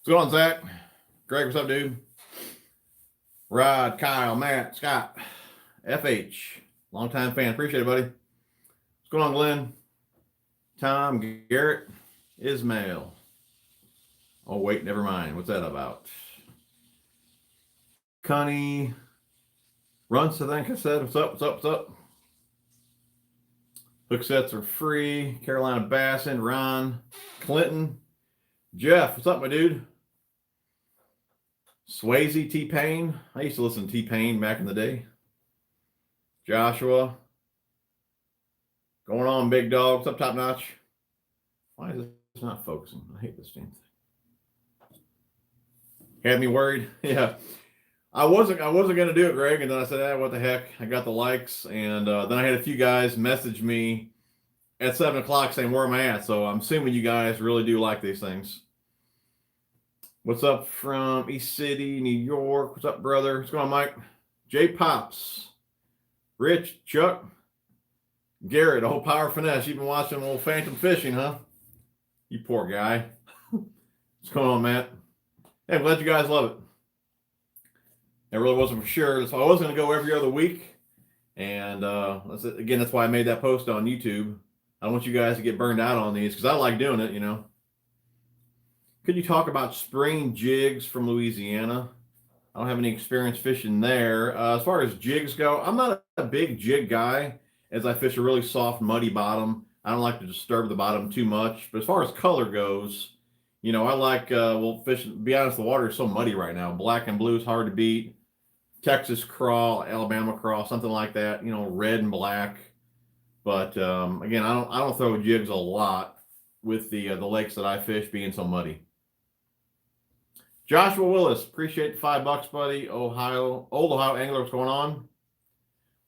What's going on, Zach? Greg, what's up, dude? Rod, Kyle, Matt, Scott, FH, longtime fan. Appreciate it, buddy. What's going on, Glenn? Tom, Garrett, Ismail. Oh, wait, never mind. What's that about? Connie, Runts, I think I said. What's up, what's up, what's up? Hook sets are free. Carolina Bassin, Ron, Clinton, Jeff, what's up, my dude? Swayze, T-Pain. I used to listen to T-Pain back in the day. Joshua. Going on, big dog. What's up, Top Notch? Why is this not focusing? I hate this damn thing. Had me worried. Yeah. I wasn't going to do it, Greg. And then I said, what the heck? I got the likes. And then I had a few guys message me at 7 o'clock saying, where am I at? So I'm assuming you guys really do like these things. What's up from East City, New York? What's up, brother? What's going on, Mike? J Pops, Rich, Chuck, Garrett, old Power Finesse. You've been watching old Phantom Fishing, huh? You poor guy. What's going on, Matt? Hey, I'm glad you guys love it. It really wasn't for sure. So I was going to go every other week. And that's why I made that post on YouTube. I don't want you guys to get burned out on these because I like doing it, you know. Could you talk about spring jigs from Louisiana? I don't have any experience fishing there. As far as jigs go, I'm not a big jig guy as I fish a really soft, muddy bottom. I don't like to disturb the bottom too much. But as far as color goes, you know, I like, fishing. To be honest, the water is so muddy right now. Black and blue is hard to beat. Texas crawl, Alabama crawl, something like that. You know, red and black. But again, I don't throw jigs a lot with the lakes that I fish being so muddy. Joshua Willis, appreciate the $5, buddy. Old Ohio Angler, what's going on?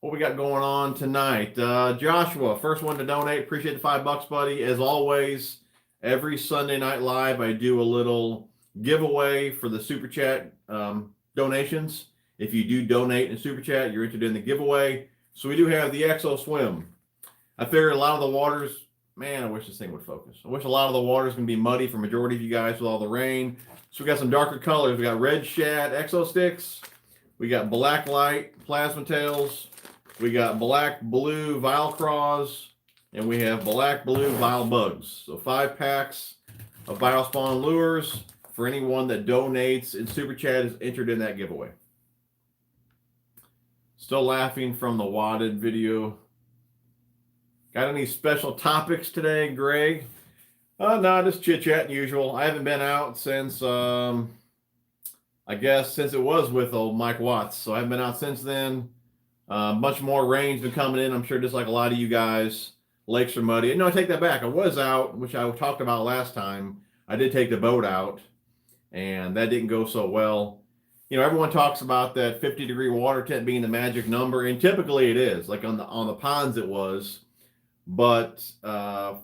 What we got going on tonight? Joshua, first one to donate. Appreciate the $5, buddy. As always, every Sunday night live, I do a little giveaway for the Super Chat donations. If you do donate in Super Chat, you're entered in the giveaway. So we do have the Exo Swim. I figured a lot of the waters, man, I wish this thing would focus. I wish a lot of the waters can be muddy for majority of you guys with all the rain. So we got some darker colors. We got red shad Exo sticks. We got black light plasma tails. We got black blue vial craws. And we have black blue vial bugs. So 5 packs of BioSpawn lures for anyone that donates in Super Chat is entered in that giveaway. Still laughing from the wadded video. Got any special topics today, Greg? No, just chit-chatting usual. I haven't been out since, I guess, since it was with old Mike Watts. So I haven't been out since then. Much more rain's been coming in, I'm sure, just like a lot of you guys. Lakes are muddy. No, I take that back. I was out, which I talked about last time. I did take the boat out, and that didn't go so well. You know, everyone talks about that 50-degree water temp being the magic number, and typically it is. Like on the ponds it was. But I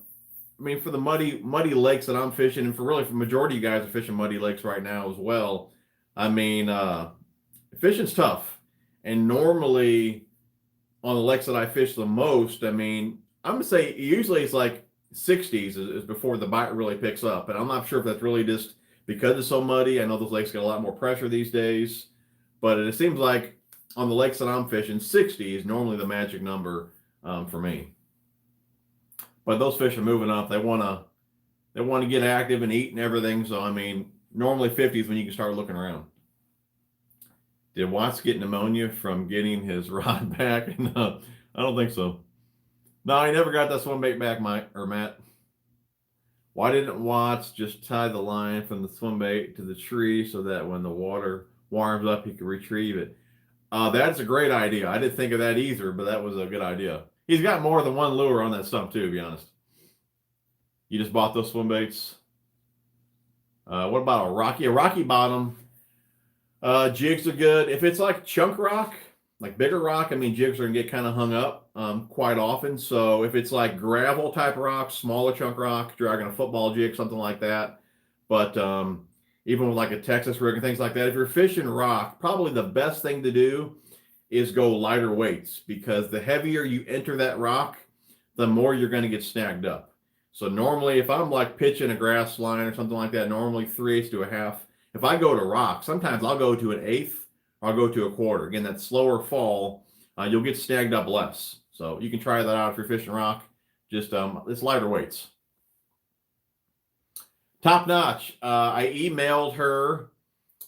mean, for the muddy lakes that I'm fishing, and for majority of you guys are fishing muddy lakes right now as well. I mean, fishing's tough. And normally on the lakes that I fish the most, I mean, I'm going to say usually it's like 60s is before the bite really picks up. And I'm not sure if that's really just because it's so muddy. I know those lakes get a lot more pressure these days. But it seems like on the lakes that I'm fishing, 60 is normally the magic number for me. But those fish are moving up. They want to get active and eat and everything. So, I mean, normally 50 is when you can start looking around. Did Watts get pneumonia from getting his rod back? No, I don't think so. No, he never got that swim bait back, Matt. Why didn't Watts just tie the line from the swim bait to the tree so that when the water warms up, he could retrieve it? That's a great idea. I didn't think of that either, but that was a good idea. He's got more than one lure on that stump too, to be honest. You just bought those swim baits. What about a rocky bottom? Jigs are good. If it's like chunk rock, like bigger rock, I mean, jigs are gonna get kind of hung up. quite often. So if it's like gravel type rock, smaller chunk rock, dragging a football jig, something like that. But even with like a Texas rig and things like that, if you're fishing rock, probably the best thing to do is go lighter weights, because the heavier you enter that rock, the more you're going to get snagged up. So normally if I'm like pitching a grass line or something like that, normally 3/8 to a half. If I go to rock, sometimes I'll go to an 1/8 or I'll go to a quarter. Again, that slower fall, you'll get snagged up less. So you can try that out if you're fishing rock. Just it's lighter weights. Top Notch. I emailed her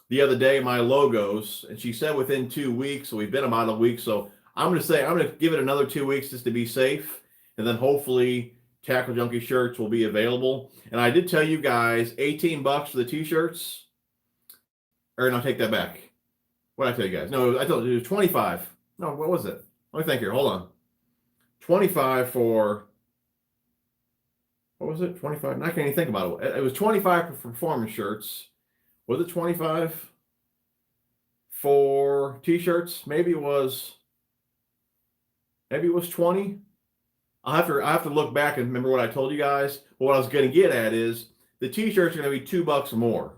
the other day my logos, and she said within 2 weeks. So we've been about a week. So I'm going to give it another 2 weeks just to be safe, and then hopefully Tackle Junkie shirts will be available. And I did tell you guys, $18 for the t-shirts. Or no, take that back. What did I tell you guys? No, I told you it was 25. No, what was it? Let me think here. Hold on. 25 for, what was it? 25. I can't even think about it. It was 25 for performance shirts. Was it 25 for t-shirts? Maybe it was 20. I have to look back and remember what I told you guys. But what I was going to get at is the t-shirts are going to be $2 more.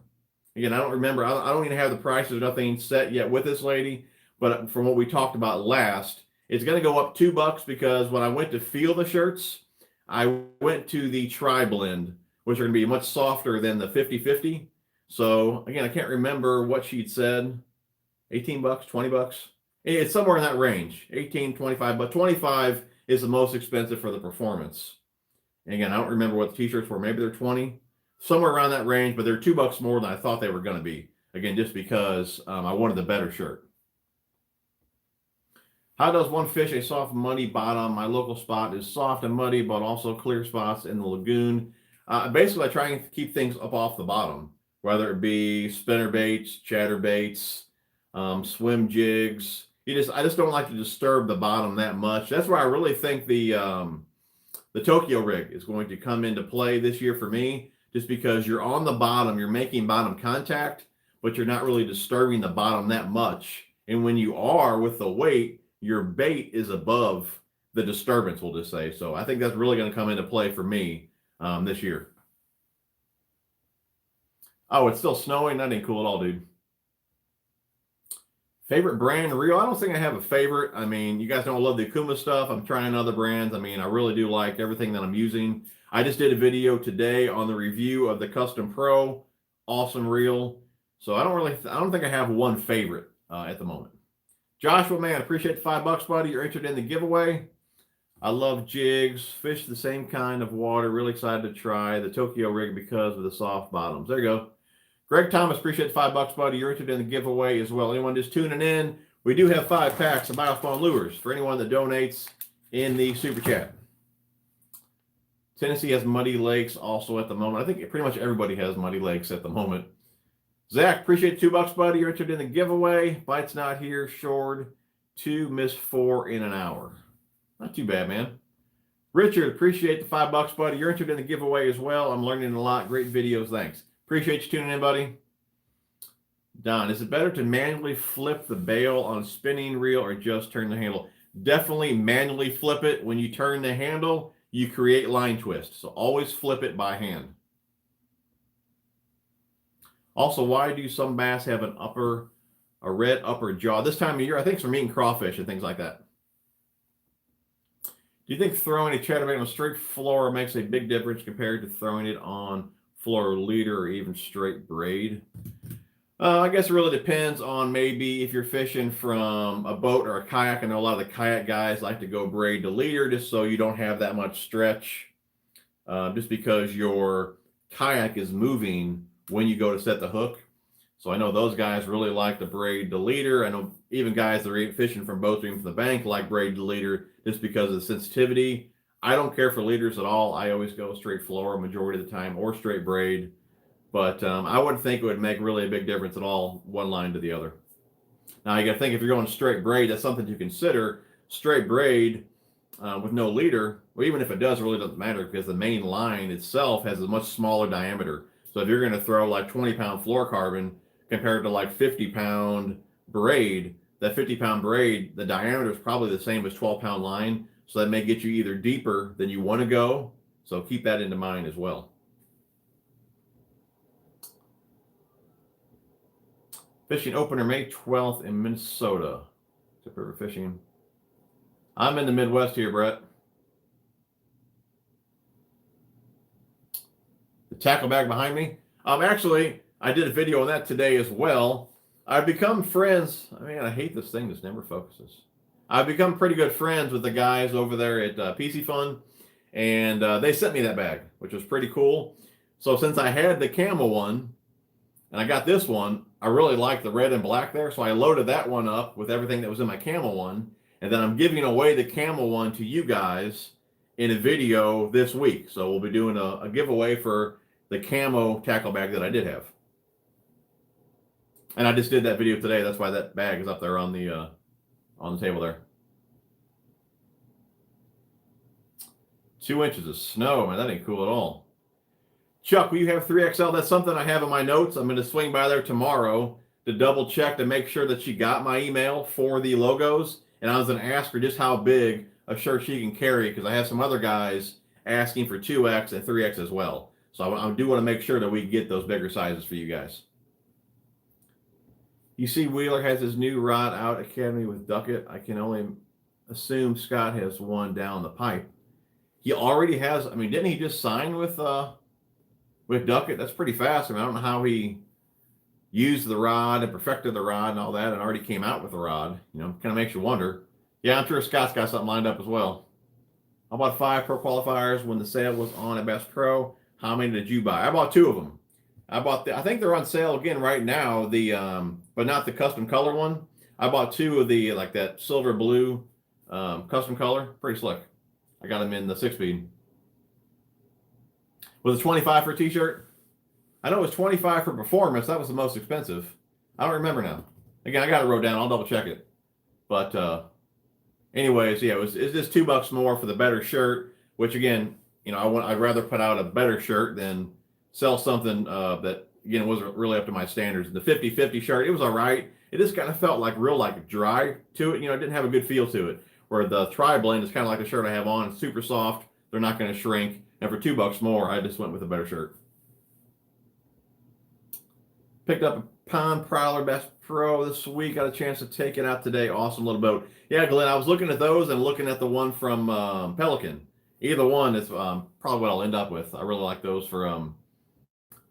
Again, I don't remember. I don't even have the prices. Nothing set yet with this lady. But from what we talked about last, it's going to go up $2 because when I went to feel the shirts, I went to the tri-blend, which are going to be much softer than the 50/50. So again, I can't remember what she'd said. $18, $20. It's somewhere in that range. 18, 25, but 25 is the most expensive for the performance. And again, I don't remember what the t-shirts were. Maybe they're 20, somewhere around that range, but they're $2 more than I thought they were going to be. Again, just because I wanted the better shirt. How does one fish a soft, muddy bottom? My local spot is soft and muddy, but also clear spots in the lagoon. Basically, I try and keep things up off the bottom, whether it be spinner baits, chatter baits, swim jigs. I just don't like to disturb the bottom that much. That's where I really think the Tokyo rig is going to come into play this year for me, just because you're on the bottom, you're making bottom contact, but you're not really disturbing the bottom that much. And when you are with the weight, your bait is above the disturbance, we'll just say. So I think that's really going to come into play for me this year. Oh, it's still snowing? That ain't cool at all, dude. Favorite brand reel? I don't think I have a favorite. I mean, you guys know I love the Okuma stuff. I'm trying other brands. I mean, I really do like everything that I'm using. I just did a video today on the review of the Custom Pro. Awesome reel. So I don't think I have one favorite at the moment. Joshua, man, appreciate the $5, buddy. You're entered in the giveaway. I love jigs, fish the same kind of water. Really excited to try the Tokyo rig because of the soft bottoms. There you go. Greg Thomas, appreciate the $5, buddy. You're entered in the giveaway as well. Anyone just tuning in, we do have 5 packs of BioSpawn lures for anyone that donates in the super chat. Tennessee has muddy lakes also at the moment. I think pretty much everybody has muddy lakes at the moment. Zach, appreciate $2, buddy. You're entered in the giveaway. Bite's not here. Shored 2, missed 4 in an hour. Not too bad, man. Richard, appreciate the $5, buddy. You're entered in the giveaway as well. I'm learning a lot. Great videos. Thanks. Appreciate you tuning in, buddy. Don, is it better to manually flip the bail on a spinning reel or just turn the handle? Definitely manually flip it. When you turn the handle, you create line twist. So always flip it by hand. Also, why do some bass have a red upper jaw this time of year? I think it's from eating crawfish and things like that. Do you think throwing a chatterbait on a straight floor makes a big difference compared to throwing it on floor leader or even straight braid? I guess it really depends on maybe if you're fishing from a boat or a kayak. I know a lot of the kayak guys like to go braid to leader just so you don't have that much stretch. Just because your kayak is moving when you go to set the hook. So I know those guys really like to braid the leader. I know even guys that are fishing from boats or even from the bank like braid the leader just because of the sensitivity. I don't care for leaders at all. I always go straight floor majority of the time or straight braid. But I wouldn't think it would make really a big difference at all, one line to the other. Now you got to think if you're going straight braid, that's something to consider. Straight braid with no leader, well, even if it does, it really doesn't matter because the main line itself has a much smaller diameter. So if you're going to throw like 20-pound fluorocarbon compared to like 50-pound braid, that 50-pound braid, the diameter is probably the same as 12-pound line. So that may get you either deeper than you want to go. So keep that into mind as well. Fishing opener May 12th in Minnesota. Tip River Fishing. I'm in the Midwest here, Brett. The tackle bag behind me. Actually, I did a video on that today as well. I've become friends. I mean, I hate this thing that never focuses. I've become pretty good friends with the guys over there at PC Fun, and they sent me that bag, which was pretty cool. So since I had the camel one, and I got this one, I really like the red and black there, so I loaded that one up with everything that was in my camel one, and then I'm giving away the camel one to you guys in a video this week. So we'll be doing a giveaway for the camo tackle bag that I did have. And I just did that video today. That's why that bag is up there on the table there. 2 inches of snow, man, that ain't cool at all. Chuck, will you have 3XL? That's something I have in my notes. I'm going to swing by there tomorrow to double check to make sure that she got my email for the logos. And I was going to ask her just how big a shirt she can carry, because I have some other guys asking for 2X and 3X as well. So I do want to make sure that we get those bigger sizes for you guys. You see Wheeler has his new rod out academy with Duckett. I can only assume Scott has one down the pipe. He already has. I mean, didn't he just sign with Duckett? That's pretty fast. I mean, I don't know how he used the rod and perfected the rod and all that and already came out with the rod. You know, kind of makes you wonder. Yeah, I'm sure Scott's got something lined up as well. I bought 5 pro qualifiers when the sale was on at Bass Pro. How many did you buy? I bought 2 of them. I think they're on sale again right now, but not the custom color one. I bought 2 of the, like that silver blue custom color. Pretty slick. I got them in the 6-speed. Was it 25 for a t-shirt? I know it was 25 for performance. That was the most expensive. I don't remember now. Again, I got it wrote down. I'll double check it. But anyways, yeah, it's just $2 more for the better shirt, which again, you know, I'd rather put out a better shirt than sell something that, again, wasn't really up to my standards. The 50-50 shirt, it was all right. It just kind of felt like real like dry to it. You know, it didn't have a good feel to it. Where the tri-blend is kind of like the shirt I have on. It's super soft. They're not going to shrink. And for $2 more, I just went with a better shirt. Picked up a Pond Prowler Bass Pro this week. Got a chance to take it out today. Awesome little boat. Yeah, Glenn, I was looking at those and looking at the one from Pelican. Either one is probably what I'll end up with. I really like those for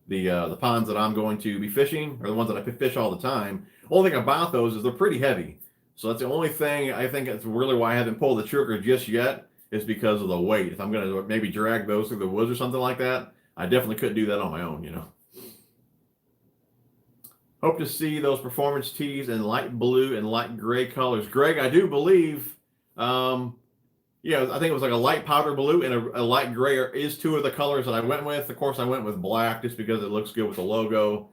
the ponds that I'm going to be fishing, or the ones that I fish all the time. Only thing about those is they're pretty heavy. So that's the only thing I think that's really why I haven't pulled the trigger just yet, is because of the weight. If I'm going to maybe drag those through the woods or something like that, I definitely couldn't do that on my own, you know. Hope to see those performance tees in light blue and light gray colors. Greg, I do believe, yeah, I think it was like a light powder blue and a light gray is 2 of the colors that I went with. Of course, I went with black just because it looks good with the logo.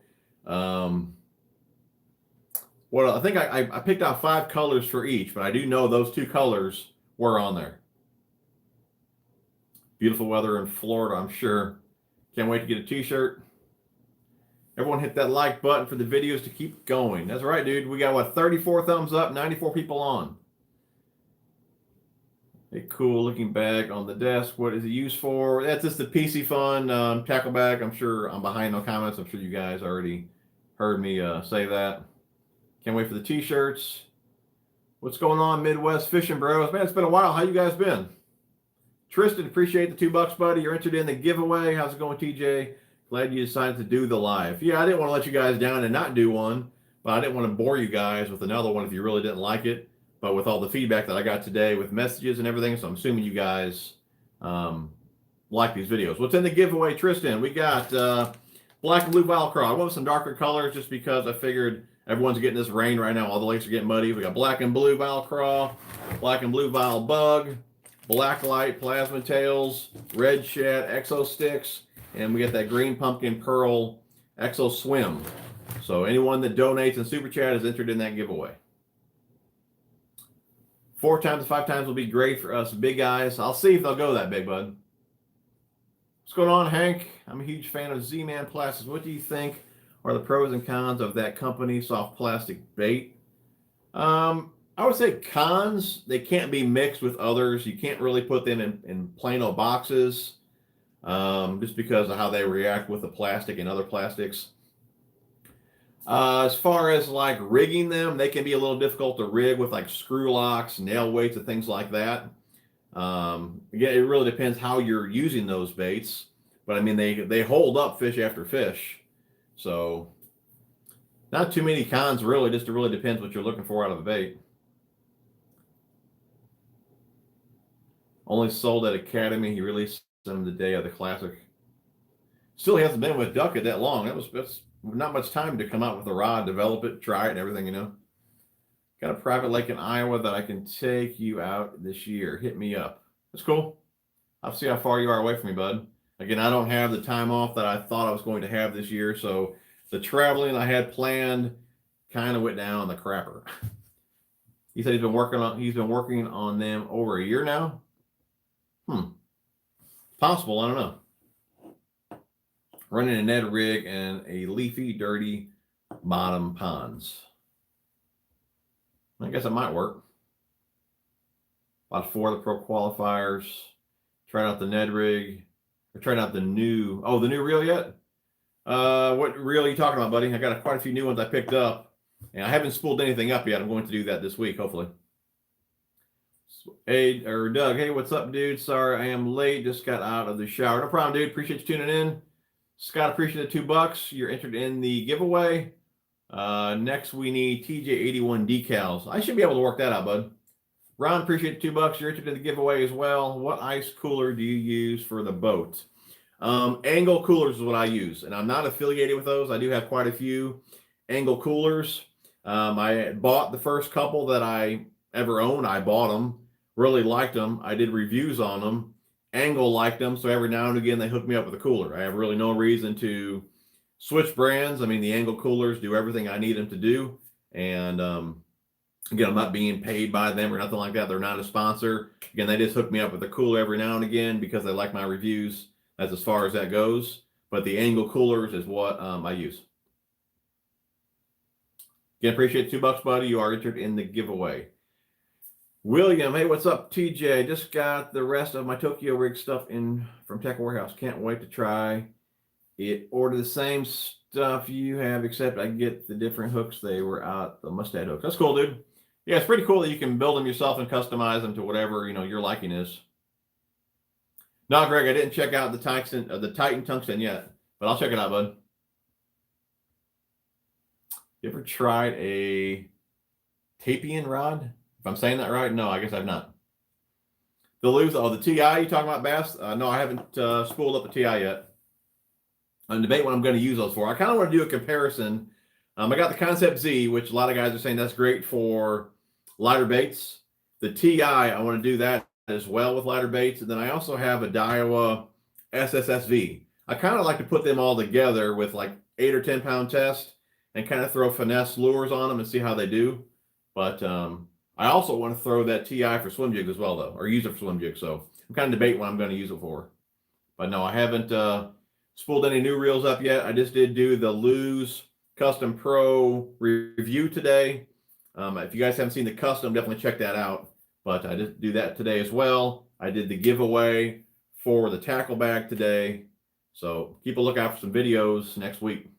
Well, I think I picked out 5 colors for each, but I do know those 2 colors were on there. Beautiful weather in Florida, I'm sure. Can't wait to get a t-shirt. Everyone hit that like button for the videos to keep going. That's right, dude. We got, what, 34 thumbs up, 94 people on. A cool looking bag on the desk. What is it used for? That's just the PC Fun tackle bag. I'm sure I'm behind no comments. I'm sure you guys already heard me say that. Can't wait for the t-shirts. What's going on, Midwest Fishing Bros? Man, it's been a while. How you guys been? Tristan, appreciate the $2, buddy. You're entered in the giveaway. How's it going, TJ? Glad you decided to do the live. Yeah, I didn't want to let you guys down and not do one, but I didn't want to bore you guys with another one if you really didn't like it. But with all the feedback that I got today with messages and everything, so I'm assuming you guys like these videos. What's in the giveaway, Tristan? We got black and blue Velcro. I went with some darker colors just because I figured everyone's getting this rain right now. All the lakes are getting muddy. We got black and blue Velcro, black and blue Val Bug, black light plasma tails, red shad exo sticks, and we got that green pumpkin pearl exo swim. So anyone that donates in Super Chat is entered in that giveaway. 4 times to 5 times will be great for us big guys. I'll see if they'll go that big, bud. What's going on, Hank? I'm a huge fan of Z-Man Plastics. What do you think are the pros and cons of that company, soft plastic bait? I would say cons, they can't be mixed with others. You can't really put them in plain old boxes just because of how they react with the plastic and other plastics. As far as like rigging them, they can be a little difficult to rig with like screw locks, nail weights, and things like that. Again, it really depends how you're using those baits. But I mean, they hold up fish after fish. So not too many cons really, just it really depends what you're looking for out of a bait. Only sold at Academy. He released them the day of the Classic. Still, he hasn't been with Duckett that long. That's not much time to come out with a rod, develop it, try it, and everything, you know. Got a private lake in Iowa that I can take you out this year. Hit me up. That's cool. I'll see how far you are away from me, bud. Again, I don't have the time off that I thought I was going to have this year, so the traveling I had planned kind of went down the crapper. He said he's been working on them over a year now. Possible, I don't know. Running a Ned rig and a leafy, dirty bottom ponds. I guess it might work. About 4 of the pro qualifiers. Tried out the Ned rig. Or tried out the new reel yet? What reel are you talking about, buddy? I got quite a few new ones I picked up. And I haven't spooled anything up yet. I'm going to do that this week, hopefully. Hey, or Doug, hey, what's up, dude? Sorry I am late. Just got out of the shower. No problem, dude. Appreciate you tuning in. Scott, appreciate the $2. You're entered in the giveaway. Next, we need TJ81 decals. I should be able to work that out, bud. Ron, appreciate the $2. You're entered in the giveaway as well. What ice cooler do you use for the boat? Angle coolers is what I use, and I'm not affiliated with those. I do have quite a few Angle coolers. I bought the first couple that I ever owned. I bought them. Really liked them. I did reviews on them. Angle liked them, so every now and again they hook me up with a cooler. I have really no reason to switch brands. I mean, the Angle coolers do everything I need them to do. And again, I'm not being paid by them or nothing like that. They're not a sponsor. Again, they just hook me up with a cooler every now and again because they like my reviews. That's as far as that goes. But the Angle coolers is what I use. Again, appreciate the $2, buddy. You are entered in the giveaway. William, hey, what's up, TJ? Just got the rest of my Tokyo rig stuff in from Tech Warehouse. Can't wait to try it. Order the same stuff you have, except I get the different hooks. They were out, the Mustad hooks. That's cool, dude. Yeah, it's pretty cool that you can build them yourself and customize them to whatever, you know, your liking is. No, Greg, I didn't check out the Titan Tungsten yet, but I'll check it out, bud. You ever tried a Tapian rod? If I'm saying that right, no, I guess I've not. The TI you talking about, Bass? No, I haven't spooled up the TI yet. I'm debating what I'm going to use those for. I kind of want to do a comparison. I got the Concept Z, which a lot of guys are saying that's great for lighter baits. The TI, I want to do that as well with lighter baits. And then I also have a Daiwa SSSV. I kind of like to put them all together with like 8 or 10 pound test and kind of throw finesse lures on them and see how they do. But I also want to throw that TI for swim jigs as well, though, or use it for swim jigs. So I'm kind of debating what I'm going to use it for. But no, I haven't spooled any new reels up yet. I just did do the Lose Custom Pro review today. If you guys haven't seen the custom, definitely check that out. But I did do that today as well. I did the giveaway for the tackle bag today. So keep a lookout for some videos next week.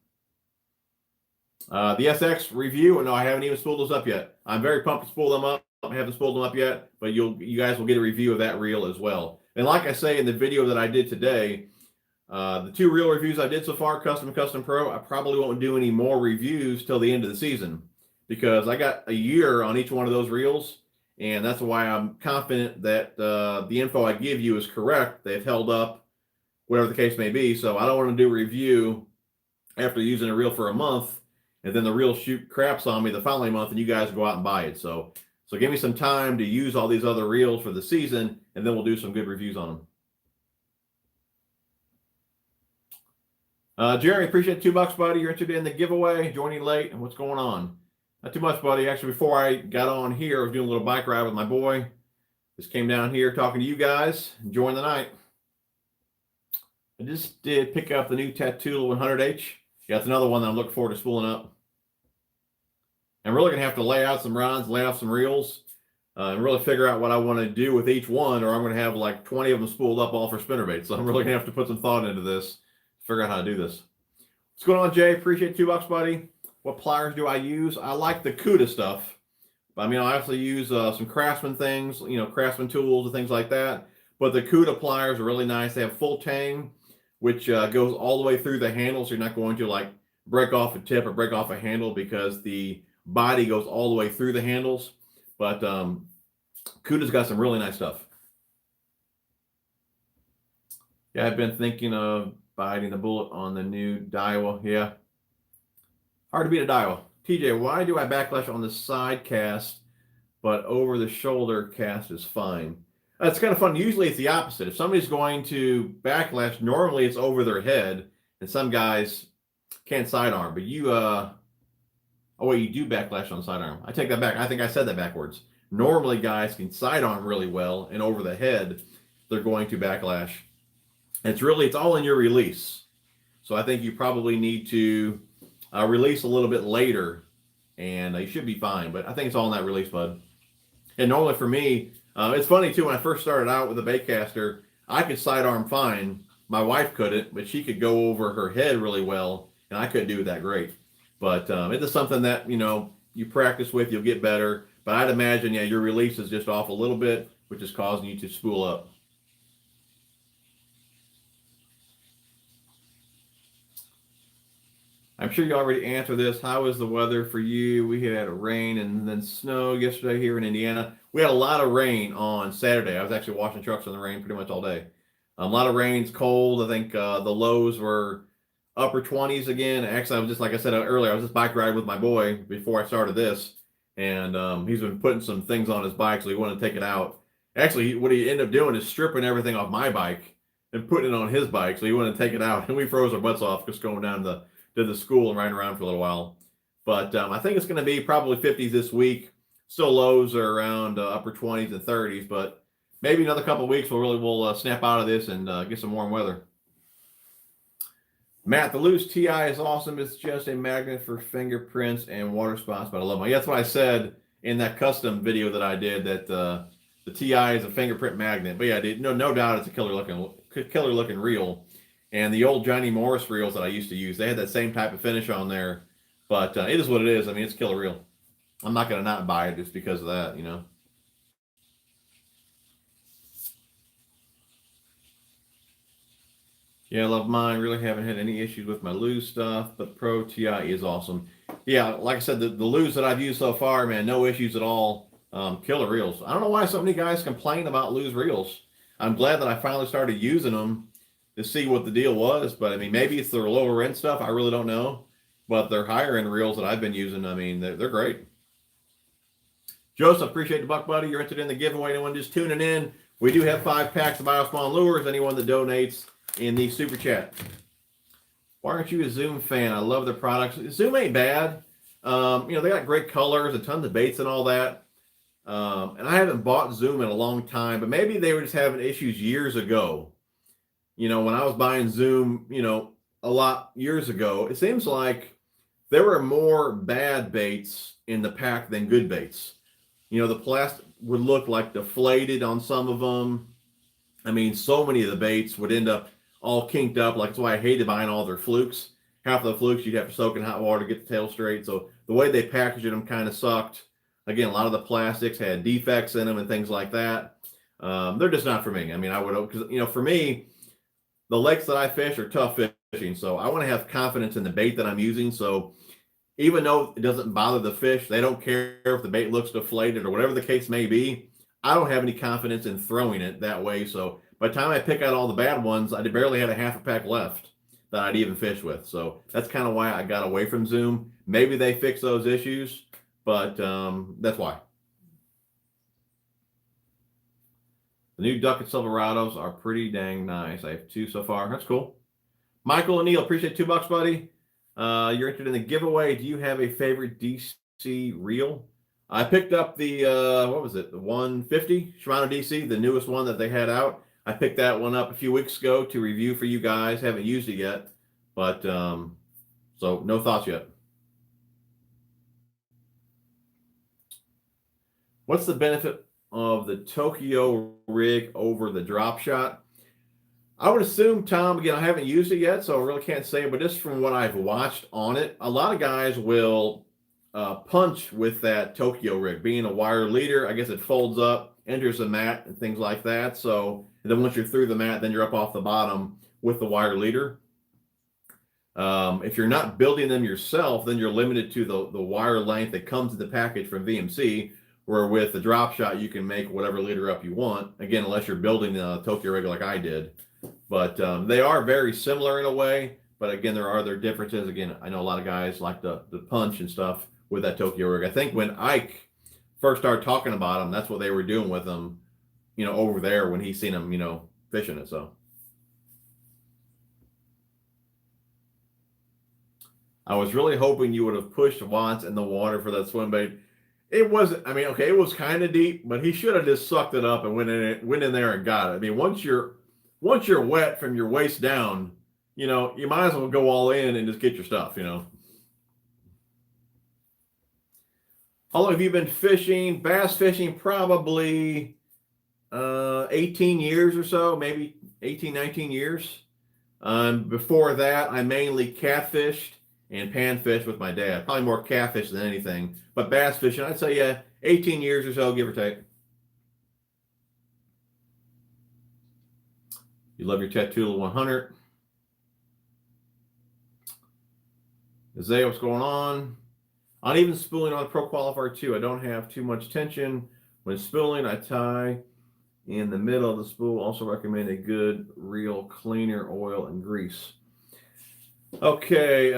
The SX review, no, I haven't even spooled those up yet. I'm very pumped to spool them up. I haven't spooled them up yet, but you guys will get a review of that reel as well. And like I say in the video that I did today, the 2 reel reviews I did so far, Custom and Custom Pro, I probably won't do any more reviews till the end of the season because I got a year on each one of those reels, and that's why I'm confident that the info I give you is correct. They've held up, whatever the case may be. So I don't want to do a review after using a reel for a month, and then the reel shoot craps on me the following month, and you guys go out and buy it. So give me some time to use all these other reels for the season, and then we'll do some good reviews on them. Jeremy, appreciate the $2, buddy. You're entered in the giveaway. Joining late, and what's going on? Not too much, buddy. Actually, before I got on here, I was doing a little bike ride with my boy. Just came down here talking to you guys, enjoying the night. I just did pick up the new Tattoo 100H. Yeah, it's another one that I'm looking forward to spooling up. I'm really going to have to lay out some rods, lay out some reels, and really figure out what I want to do with each one, or I'm going to have like 20 of them spooled up all for spinnerbait. So I'm really going to have to put some thought into this, figure out how to do this. What's going on, Jay? Appreciate $2, buddy. What pliers do I use? I like the Cuda stuff. I mean, I also use some Craftsman things, you know, Craftsman tools and things like that. But the Cuda pliers are really nice. They have full tang, which goes all the way through the handle, so you're not going to like break off a tip or break off a handle because the body goes all the way through the handles. But Cuda's got some really nice stuff. Yeah, I've been thinking of biting the bullet on the new Daiwa. Yeah, hard to beat a Daiwa. TJ, why do I backlash on the side cast, but over the shoulder cast is fine? It's kind of fun. Usually it's the opposite. If somebody's going to backlash, normally it's over their head, and some guys can't sidearm. But you, oh wait, you do backlash on sidearm. I take that back. I think I said that backwards. Normally guys can sidearm really well, and over the head, they're going to backlash. It's all in your release. So I think you probably need to release a little bit later, and you should be fine. But I think it's all in that release, bud. And normally for me, it's funny too, when I first started out with the baitcaster, I could sidearm fine. My wife couldn't, but she could go over her head really well, and I couldn't do it that great. But it is something that, you know, you practice with, you'll get better. But I'd imagine, yeah, your release is just off a little bit, which is causing you to spool up. I'm sure you already answered this. How is the weather for you? We had a rain and then snow yesterday here in Indiana. We had a lot of rain on Saturday. I was actually washing trucks in the rain pretty much all day. A lot of rain. It's cold. I think the lows were upper 20s again. Actually, I was just, like I said earlier, I was just bike riding with my boy before I started this. And he's been putting some things on his bike, so he wanted to take it out. Actually, what he ended up doing is stripping everything off my bike and putting it on his bike, so he wanted to take it out. And we froze our butts off just going down to the school and riding around for a little while. But I think it's going to be probably 50s this week. Still lows are around upper 20s and 30s, but maybe another couple of weeks we'll snap out of this and get some warm weather. Matt, the loose TI is awesome. It's just a magnet for fingerprints and water spots, but I love it. Yeah, that's what I said in that custom video that I did, that the TI is a fingerprint magnet. But yeah, dude, no doubt it's a killer looking reel. And the old Johnny Morris reels that I used to use, they had that same type of finish on there. But it is what it is. I mean, it's a killer reel. I'm not going to not buy it just because of that, you know. Yeah, I love mine. Really haven't had any issues with my Lose stuff, but Pro TI is awesome. Yeah, like I said, the Lose that I've used so far, man, no issues at all. Killer reels. I don't know why so many guys complain about Lose reels. I'm glad that I finally started using them to see what the deal was, but I mean, maybe it's their lower end stuff. I really don't know, but their higher end reels that I've been using, I mean, they're great. Joseph, appreciate the buck, buddy. You're entered in the giveaway. Anyone just tuning in, we do have 5 packs of BioSpawn lures. Anyone that donates in the super chat. Why aren't you a Zoom fan? I love their products. Zoom ain't bad. You know, they got great colors and tons of baits and all that. And I haven't bought Zoom in a long time, but maybe they were just having issues years ago. You know, when I was buying Zoom, you know, a lot years ago, it seems like there were more bad baits in the pack than good baits. You know, the plastic would look like deflated on some of them. I mean, so many of the baits would end up all kinked up. Like, that's why I hated buying all their flukes. Half of the flukes you'd have to soak in hot water to get the tail straight. So the way they packaged them kind of sucked. Again, a lot of the plastics had defects in them and things like that. They're just not for me. I mean, I would, because, you know, for me, the lakes that I fish are tough fishing. So I want to have confidence in the bait that I'm using. So even though it doesn't bother the fish, they don't care if the bait looks deflated or whatever the case may be. I don't have any confidence in throwing it that way. So by the time I pick out all the bad ones, I barely had a half a pack left that I'd even fish with. So that's kind of why I got away from Zoom. Maybe they fix those issues, but that's why. The new Ducket Silverados are pretty dang nice. I have 2 so far. That's cool. Michael and Neil, appreciate $2, buddy. You're entered in the giveaway. Do you have a favorite DC reel? I picked up the, what was it? The 150 Shimano DC, the newest one that they had out. I picked that one up a few weeks ago to review for you guys. Haven't used it yet, but so no thoughts yet. What's the benefit of the Tokyo rig over the drop shot? I would assume, Tom, again, I haven't used it yet, so I really can't say, but just from what I've watched on it, a lot of guys will punch with that Tokyo rig. Being a wire leader, I guess it folds up, enters the mat, and things like that. So then once you're through the mat, then you're up off the bottom with the wire leader. If you're not building them yourself, then you're limited to the wire length that comes in the package from VMC, where with the drop shot, you can make whatever leader up you want. Again, unless you're building the Tokyo rig like I did. But they are very similar in a way. But again, there are their differences. Again, I know a lot of guys like the punch and stuff with that Tokyo rig. I think when Ike first started talking about them, that's what they were doing with them, over there when he seen them, fishing it. So I was really hoping you would have pushed Watts in the water for that swim bait. It wasn't, okay, it was kind of deep, but he should have just sucked it up and went in there and got it. Once you're wet from your waist down, you might as well go all in and just get your stuff, How long have you been fishing? Bass fishing, probably 18 years or so, maybe 18, 19 years. Before that, I mainly catfished and panfished with my dad. Probably more catfish than anything. But bass fishing, I'd say, yeah, 18 years or so, give or take. You love your tattoo 100. Isaiah, what's going on? Uneven spooling on Pro Qualifier 2. I don't have too much tension. When spooling, I tie in the middle of the spool. Also recommend a good reel cleaner, oil, and grease. Okay,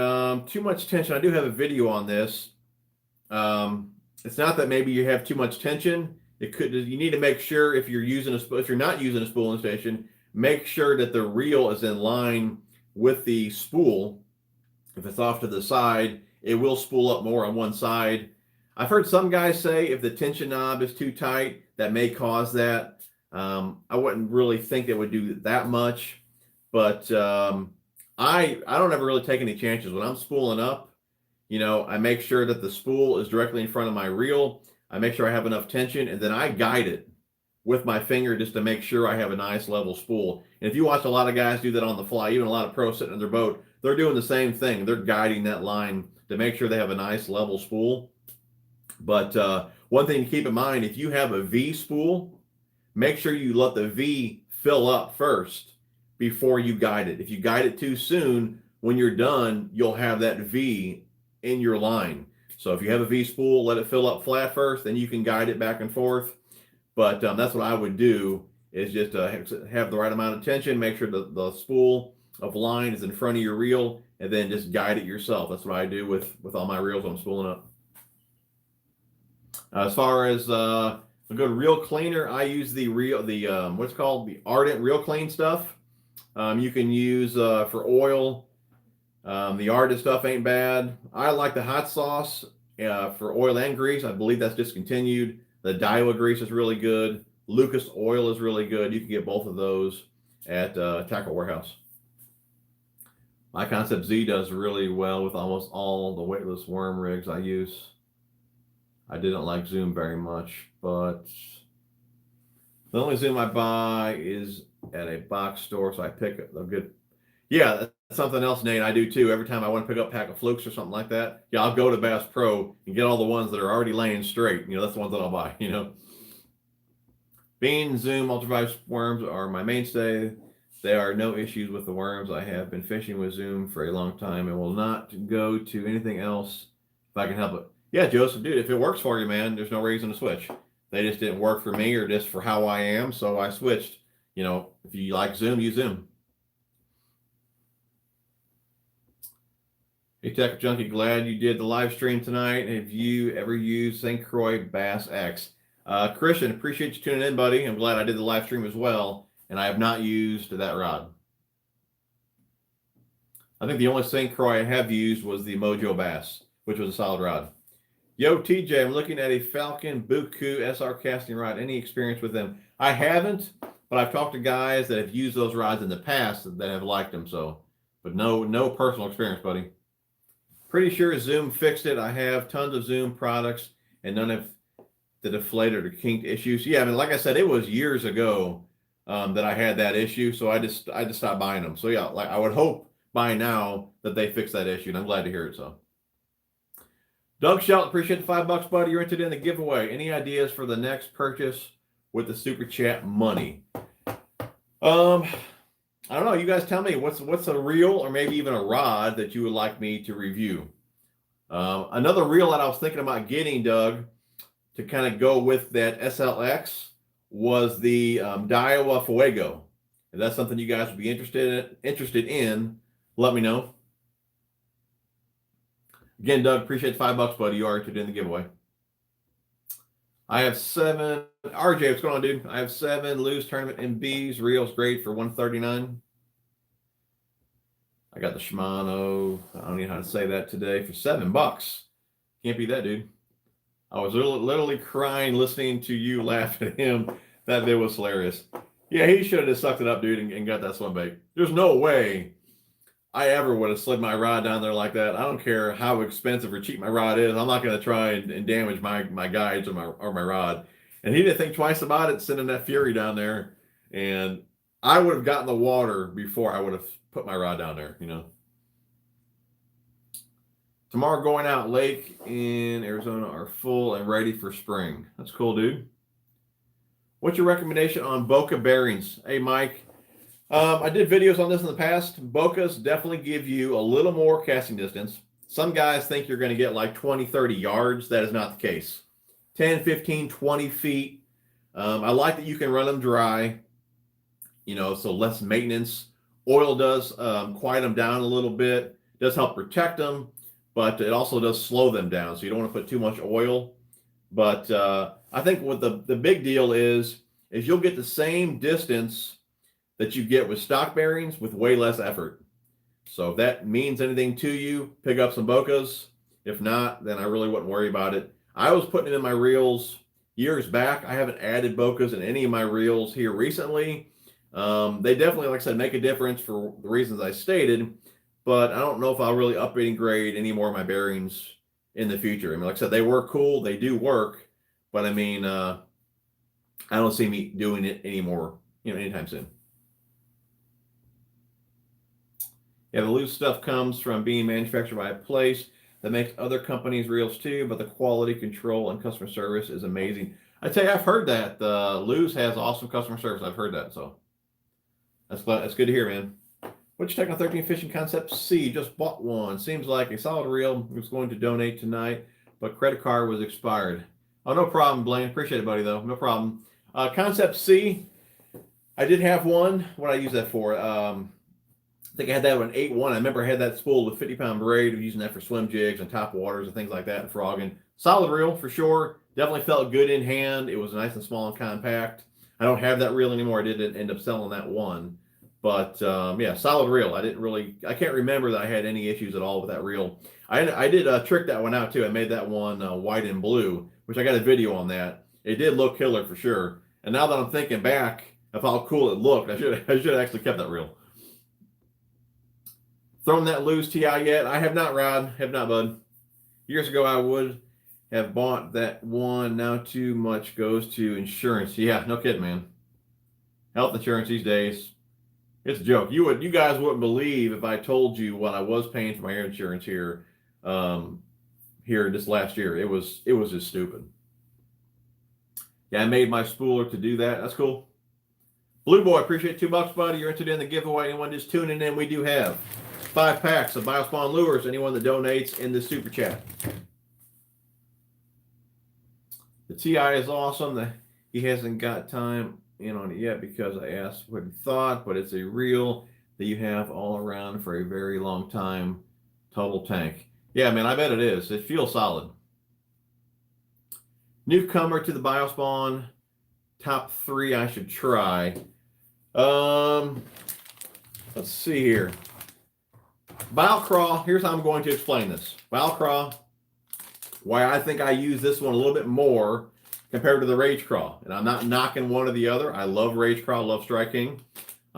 too much tension. I do have a video on this. It's not that maybe you have too much tension. You need to make sure if you're not using a spooling station, make sure that the reel is in line with the spool. If it's off to the side, it will spool up more on one side. I've heard some guys say if the tension knob is too tight, that may cause that. I wouldn't really think it would do that much, but I don't ever really take any chances. When I'm spooling up, I make sure that the spool is directly in front of my reel. I make sure I have enough tension, and then I guide it with my finger just to make sure I have a nice level spool. And if you watch a lot of guys do that on the fly, even a lot of pros sitting in their boat, they're doing the same thing. They're guiding that line to make sure they have a nice level spool. But one thing to keep in mind, if you have a V spool, make sure you let the V fill up first before you guide it. If you guide it too soon, when you're done, you'll have that V in your line. So if you have a V spool, let it fill up flat first, then you can guide it back and forth. But that's what I would do, is just have the right amount of tension, make sure the spool of line is in front of your reel, and then just guide it yourself. That's what I do with all my reels when I'm spooling up. As far as a good reel cleaner, I use the what's called the Ardent Reel Clean stuff. You can use for oil. The Ardent stuff ain't bad. I like the hot sauce for oil and grease. I believe that's discontinued. The Daiwa grease is really good. Lucas oil is really good. You can get both of those at Tackle Warehouse. My Concept Z does really well with almost all the weightless worm rigs I use. I didn't like Zoom very much, but the only Zoom I buy is at a box store, so I pick a good. Yeah, that's something else, Nate. I do too. Every time I want to pick up a pack of flukes or something like that, yeah, I'll go to Bass Pro and get all the ones that are already laying straight. That's the ones that I'll buy. Bean, Zoom, ultraviolet worms are my mainstay. There are no issues with the worms. I have been fishing with Zoom for a long time and will not go to anything else if I can help it. Yeah, Joseph, dude, if it works for you, man, there's no reason to switch. They just didn't work for me or just for how I am, so I switched. If you like Zoom, use Zoom. Hey, Tech Junkie, glad you did the live stream tonight. Have you ever used St. Croix Bass X? Christian, appreciate you tuning in, buddy. I'm glad I did the live stream as well, and I have not used that rod. I think the only St. Croix I have used was the Mojo Bass, which was a solid rod. Yo, TJ, I'm looking at a Falcon Buku SR casting rod. Any experience with them? I haven't, but I've talked to guys that have used those rods in the past that have liked them. But no personal experience, buddy. Pretty sure Zoom fixed it. I have tons of Zoom products, and none have the deflated or kinked issues. Yeah, I mean, like I said, it was years ago that I had that issue, so I just stopped buying them. So yeah, like I would hope by now that they fix that issue, and I'm glad to hear it. So, Doug Shelton, appreciate the $5, buddy. You're entered in the giveaway. Any ideas for the next purchase with the super chat money? I don't know. You guys tell me what's a reel or maybe even a rod that you would like me to review. Another reel that I was thinking about getting, Doug, to kind of go with that SLX was the Daiwa Fuego. If that's something you guys would be interested in, let me know. Again, Doug, appreciate the $5, buddy. You are entered in the giveaway. I have 7. RJ, what's going on, dude? I have 7 Lou's Tournament MBs. Reels great for $139. I got the Shimano. I don't even know how to say that today for $7. Can't beat that, dude. I was literally crying listening to you laugh at him. That bit was hilarious. Yeah, he should have just sucked it up, dude, and got that swim bait. There's no way I ever would have slid my rod down there like that. I don't care how expensive or cheap my rod is. I'm not going to try and damage my guides or my rod. And he didn't think twice about it, sending that Fury down there. And I would have gotten the water before I would have put my rod down there, you know. Tomorrow going out, lake in Arizona are full and ready for spring. That's cool, dude. What's your recommendation on Boca bearings? Hey, Mike. I did videos on this in the past. Bocas definitely give you a little more casting distance. Some guys think you're going to get like 20, 30 yards. That is not the case. 10, 15, 20 feet. I like that you can run them dry, you know, so less maintenance. Oil does quiet them down a little bit. Does help protect them, but it also does slow them down. So you don't want to put too much oil. But I think what the big deal is you'll get the same distance that you get with stock bearings with way less effort. So if that means anything to you, pick up some Bocas. If not, then I really wouldn't worry about it. I was putting it in my reels years back. I haven't added Bocas in any of my reels here recently. They definitely, like I said, make a difference for the reasons I stated, but I don't know if I'll really upgrade and grade any more of my bearings in the future. I mean, like I said, they work cool. They do work, but I mean, I don't see me doing it anymore, you know, anytime soon. Yeah, the loose stuff comes from being manufactured by a place that makes other companies' reels too, but the quality control and customer service is amazing. I tell you, I've heard that. Lose has awesome customer service. I've heard that, so that's good to hear, man. What's your take on 13 Fishing Concept C? Just bought one. Seems like a solid reel. Was going to donate tonight, but credit card was expired. Oh, no problem, Blaine. Appreciate it, buddy, though. No problem. Concept C, I did have one. What did I use that for? I think I had that one 8-1. I remember I had that spooled with 50-pound braid, using that for swim jigs and top waters and things like that and frogging. Solid reel for sure. Definitely felt good in hand. It was nice and small and compact. I don't have that reel anymore. I did end up selling that one. But yeah, solid reel. I can't remember that I had any issues at all with that reel. I did trick that one out too. I made that one white and blue, which I got a video on that. It did look killer for sure. And now that I'm thinking back of how cool it looked, I should have actually kept that reel. Thrown that loose TI yet? I have not, Rod. Have not, bud. Years ago, I would have bought that one. Now too much goes to insurance. Yeah, no kidding, man. Health insurance these days, it's a joke. You guys wouldn't believe if I told you what I was paying for my air insurance here, here this last year. It was just stupid. Yeah, I made my spooler to do that. That's cool. Blue Boy, appreciate $2, buddy. You're entered in the giveaway. Anyone just tuning in, we do have 5 packs of BioSpawn lures. Anyone that donates in the super chat. The TI is awesome. He hasn't got time in on it yet because I asked what he thought, but it's a reel that you have all around for a very long time. Total tank. Yeah, man, I bet it is. It feels solid. Newcomer to the BioSpawn. Top 3 I should try. Let's see here. Biocraw, here's how I'm going to explain this. Biocraw, why I think I use this one a little bit more compared to the Rage Craw. And I'm not knocking one or the other. I love Rage Craw, love Strike King.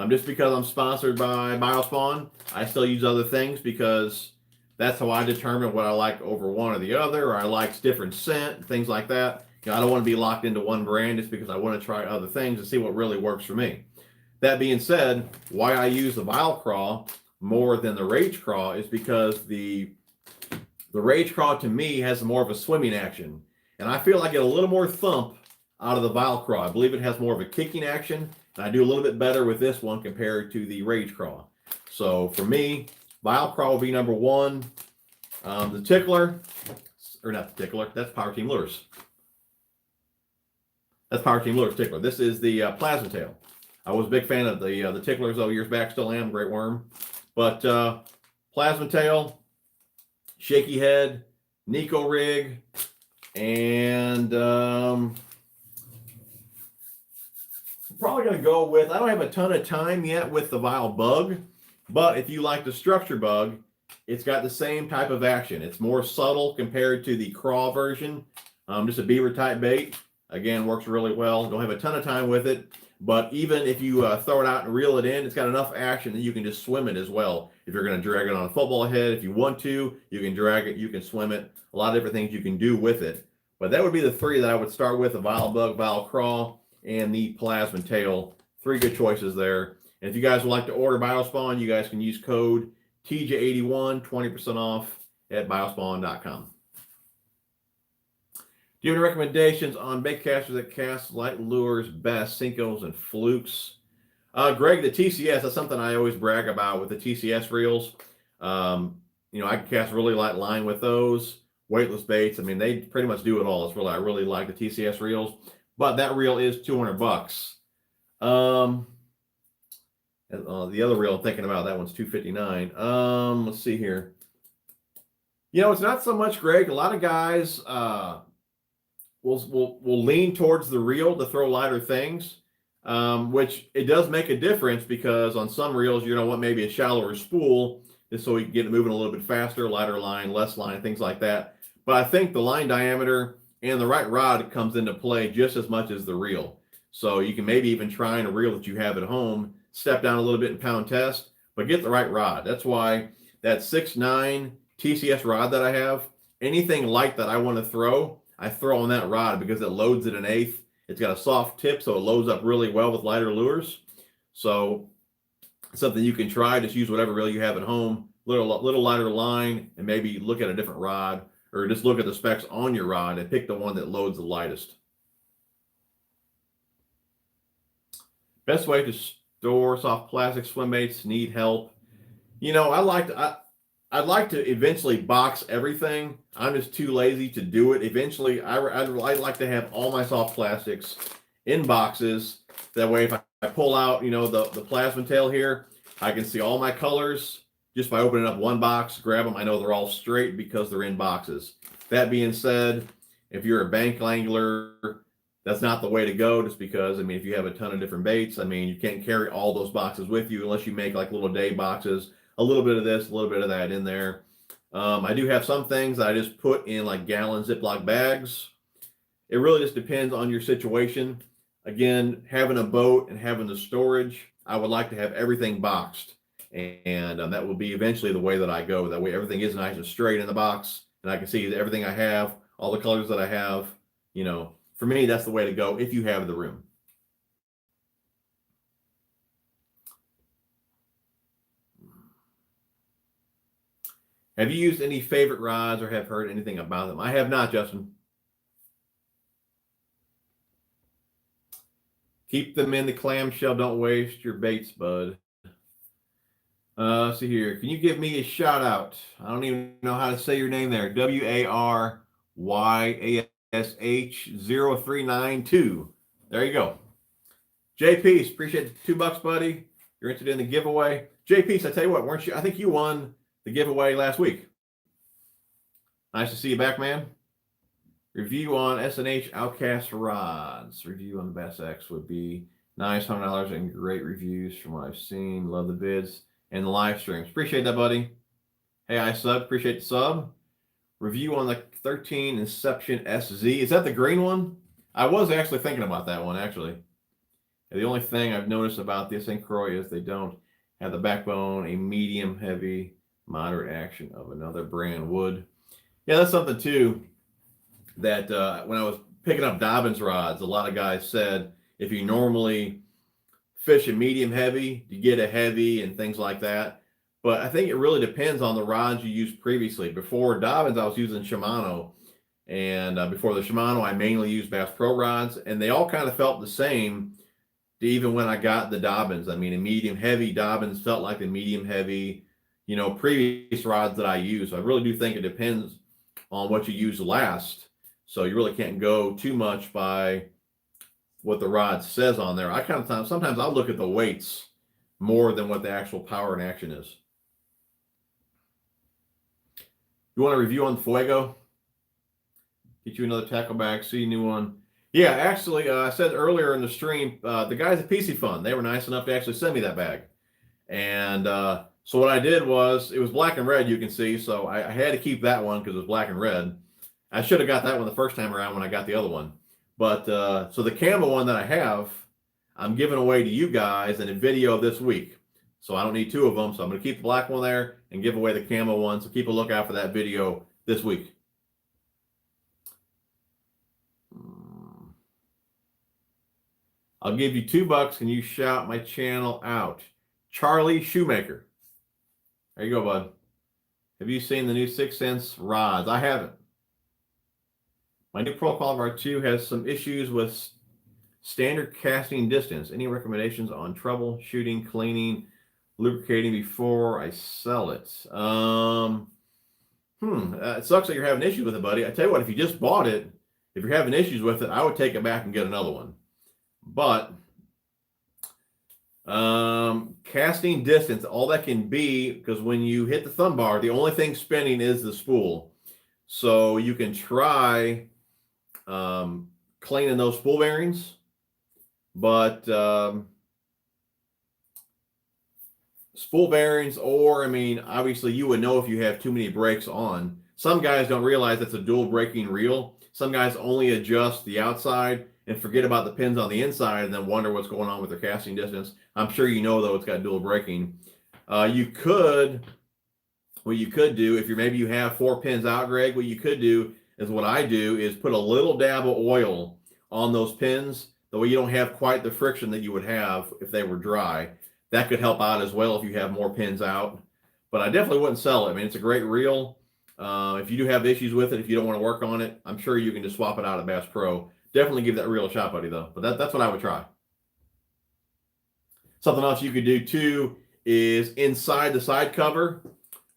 Just because I'm sponsored by BioSpawn, I still use other things because that's how I determine what I like over one or the other, or I like different scent, things like that. I don't want to be locked into one brand just because I want to try other things and see what really works for me. That being said, why I use the Vile Craw more than the Rage Craw is because the Rage Craw to me has more of a swimming action. And I feel I get a little more thump out of the Vile Craw. I believe it has more of a kicking action. And I do a little bit better with this one compared to the Rage Craw. So for me, Vile Craw will be number one. The Tickler, or not the Tickler, that's Power Team Lures. That's Power Team Lures Tickler. This is the Plasma Tail. I was a big fan of the Ticklers though years back, still am, great worm. But Plasma Tail, Shaky Head, Nico Rig, and probably going to go with, I don't have a ton of time yet with the Vile Bug, but if you like the Structure Bug, it's got the same type of action. It's more subtle compared to the Craw version. Just a beaver type bait. Again, works really well. Don't have a ton of time with it, but even if you throw it out and reel it in, it's got enough action that you can just swim it as well. If you're going to drag it on a football head, if you want to, you can drag it, you can swim it. A lot of different things you can do with it. But that would be the three that I would start with: the Vile Bug, Vile Craw, and the Plasma Tail. Three good choices there. And if you guys would like to order BioSpawn, you guys can use code TJ81, 20% off at biospawn.com. Do you have any recommendations on baitcasters that cast light lures, bass, Cincos, and flukes? Greg, the TCS, that's something I always brag about with the TCS reels. I can cast really light line with those. Weightless baits, I mean, they pretty much do it all. It's really, I really like the TCS reels, but that reel is $200. The other reel I'm thinking about, that one's $259. Let's see here. It's not so much, Greg. A lot of guys will lean towards the reel to throw lighter things, which it does make a difference because on some reels you're going to want maybe a shallower spool just so you can get it moving a little bit faster, lighter line, less line, things like that. But I think the line diameter and the right rod comes into play just as much as the reel. So you can maybe even try in a reel that you have at home, step down a little bit and pound test, but get the right rod. That's why that 6'9" TCS rod that I have, anything light that I want to throw, I throw on that rod because it loads at 1/8. It's got a soft tip, so it loads up really well with lighter lures. So something you can try. Just use whatever reel you have at home, little lighter line, and maybe look at a different rod, or just look at the specs on your rod and pick the one that loads the lightest. Best way to store soft plastic swim baits. Need help. I'd like to eventually box everything. I'm just too lazy to do it. Eventually, I'd like to have all my soft plastics in boxes. That way, if I pull out, the plasma tail here, I can see all my colors just by opening up one box, grab them. I know they're all straight because they're in boxes. That being said, if you're a bank angler, that's not the way to go, just because, if you have a ton of different baits, you can't carry all those boxes with you unless you make like little day boxes. A little bit of this, a little bit of that in there. I do have some things that I just put in like gallon Ziploc bags. It really just depends on your situation. Again, having a boat and having the storage, I would like to have everything boxed. And that will be eventually the way that I go. That way everything is nice and straight in the box. And I can see everything I have, all the colors that I have. For me, that's the way to go if you have the room. Have you used any favorite rods or have heard anything about them? I have not, Justin. Keep them in the clamshell. Don't waste your baits, bud. See here. Can you give me a shout out? I don't even know how to say your name there. WARYASH0392. There you go. JP, appreciate the $2, buddy. You're interested in the giveaway. JP, I tell you what, weren't you? I think you won the giveaway last week. Nice to see you back, man. Review on S&H Outcast rods. Review on the Bass X would be nice, $100 and great reviews from what I've seen. Love the bids and the live streams. Appreciate that, buddy. Hey, I sub. Appreciate the sub. Review on the 13 Inception SZ. Is that the green one? I was actually thinking about that one, actually. The only thing I've noticed about this St. Croix is they don't have the backbone, a medium, heavy, moderate action of another brand would. Yeah, that's something too that when I was picking up Dobbins rods. A lot of guys said if you normally fish a medium heavy, you get a heavy and things like that. But I think it really depends on the rods you used previously. Before Dobbins, I was using Shimano. And before the Shimano, I mainly used Bass Pro rods. And they all kind of felt the same even when I got the Dobbins. I mean, a medium heavy Dobbins felt like the medium heavy, previous rods that I use. I really do think it depends on what you use last. So you really can't go too much by what the rod says on there. Sometimes I'll look at the weights more than what the actual power and action is. You want a review on the Fuego? Get you another tackle bag, see a new one. Yeah, actually, I said earlier in the stream, the guys at PC Fun, they were nice enough to actually send me that bag. And so what I did was, it was black and red, you can see, so I had to keep that one because it was black and red. I should have got that one the first time around when I got the other one. But so the camo one that I have, I'm giving away to you guys in a video this week. So I don't need two of them, so I'm going to keep the black one there and give away the camo one. So keep a lookout for that video this week. I'll give you $2. Can you shout my channel out? Charlie Shoemaker. There you go, bud. Have you seen the new 6 cents rods? I haven't. My new Pro Qualifier 2 has some issues with standard casting distance. Any recommendations on troubleshooting, cleaning, lubricating before I sell it? It sucks that you're having issues with it, buddy. I tell you what, if you just bought it, if you're having issues with it, I would take it back and get another one. But casting distance, all that can be, because when you hit the thumb bar, the only thing spinning is the spool. So you can try cleaning those spool bearings, but spool bearings, or obviously you would know if you have too many brakes on. Some guys don't realize that's a dual braking reel. Some guys only adjust the outside and forget about the pins on the inside and then wonder what's going on with their casting distance. I'm sure you know, though, it's got dual braking. What you could do, if maybe you have 4 pins out, Greg, what you could do is what I do is put a little dab of oil on those pins. That way you don't have quite the friction that you would have if they were dry. That could help out as well if you have more pins out. But I definitely wouldn't sell it. It's a great reel. If you do have issues with it, if you don't want to work on it, I'm sure you can just swap it out at Bass Pro. Definitely give that reel a shot, buddy, though. But that's what I would try. Something else you could do, too, is inside the side cover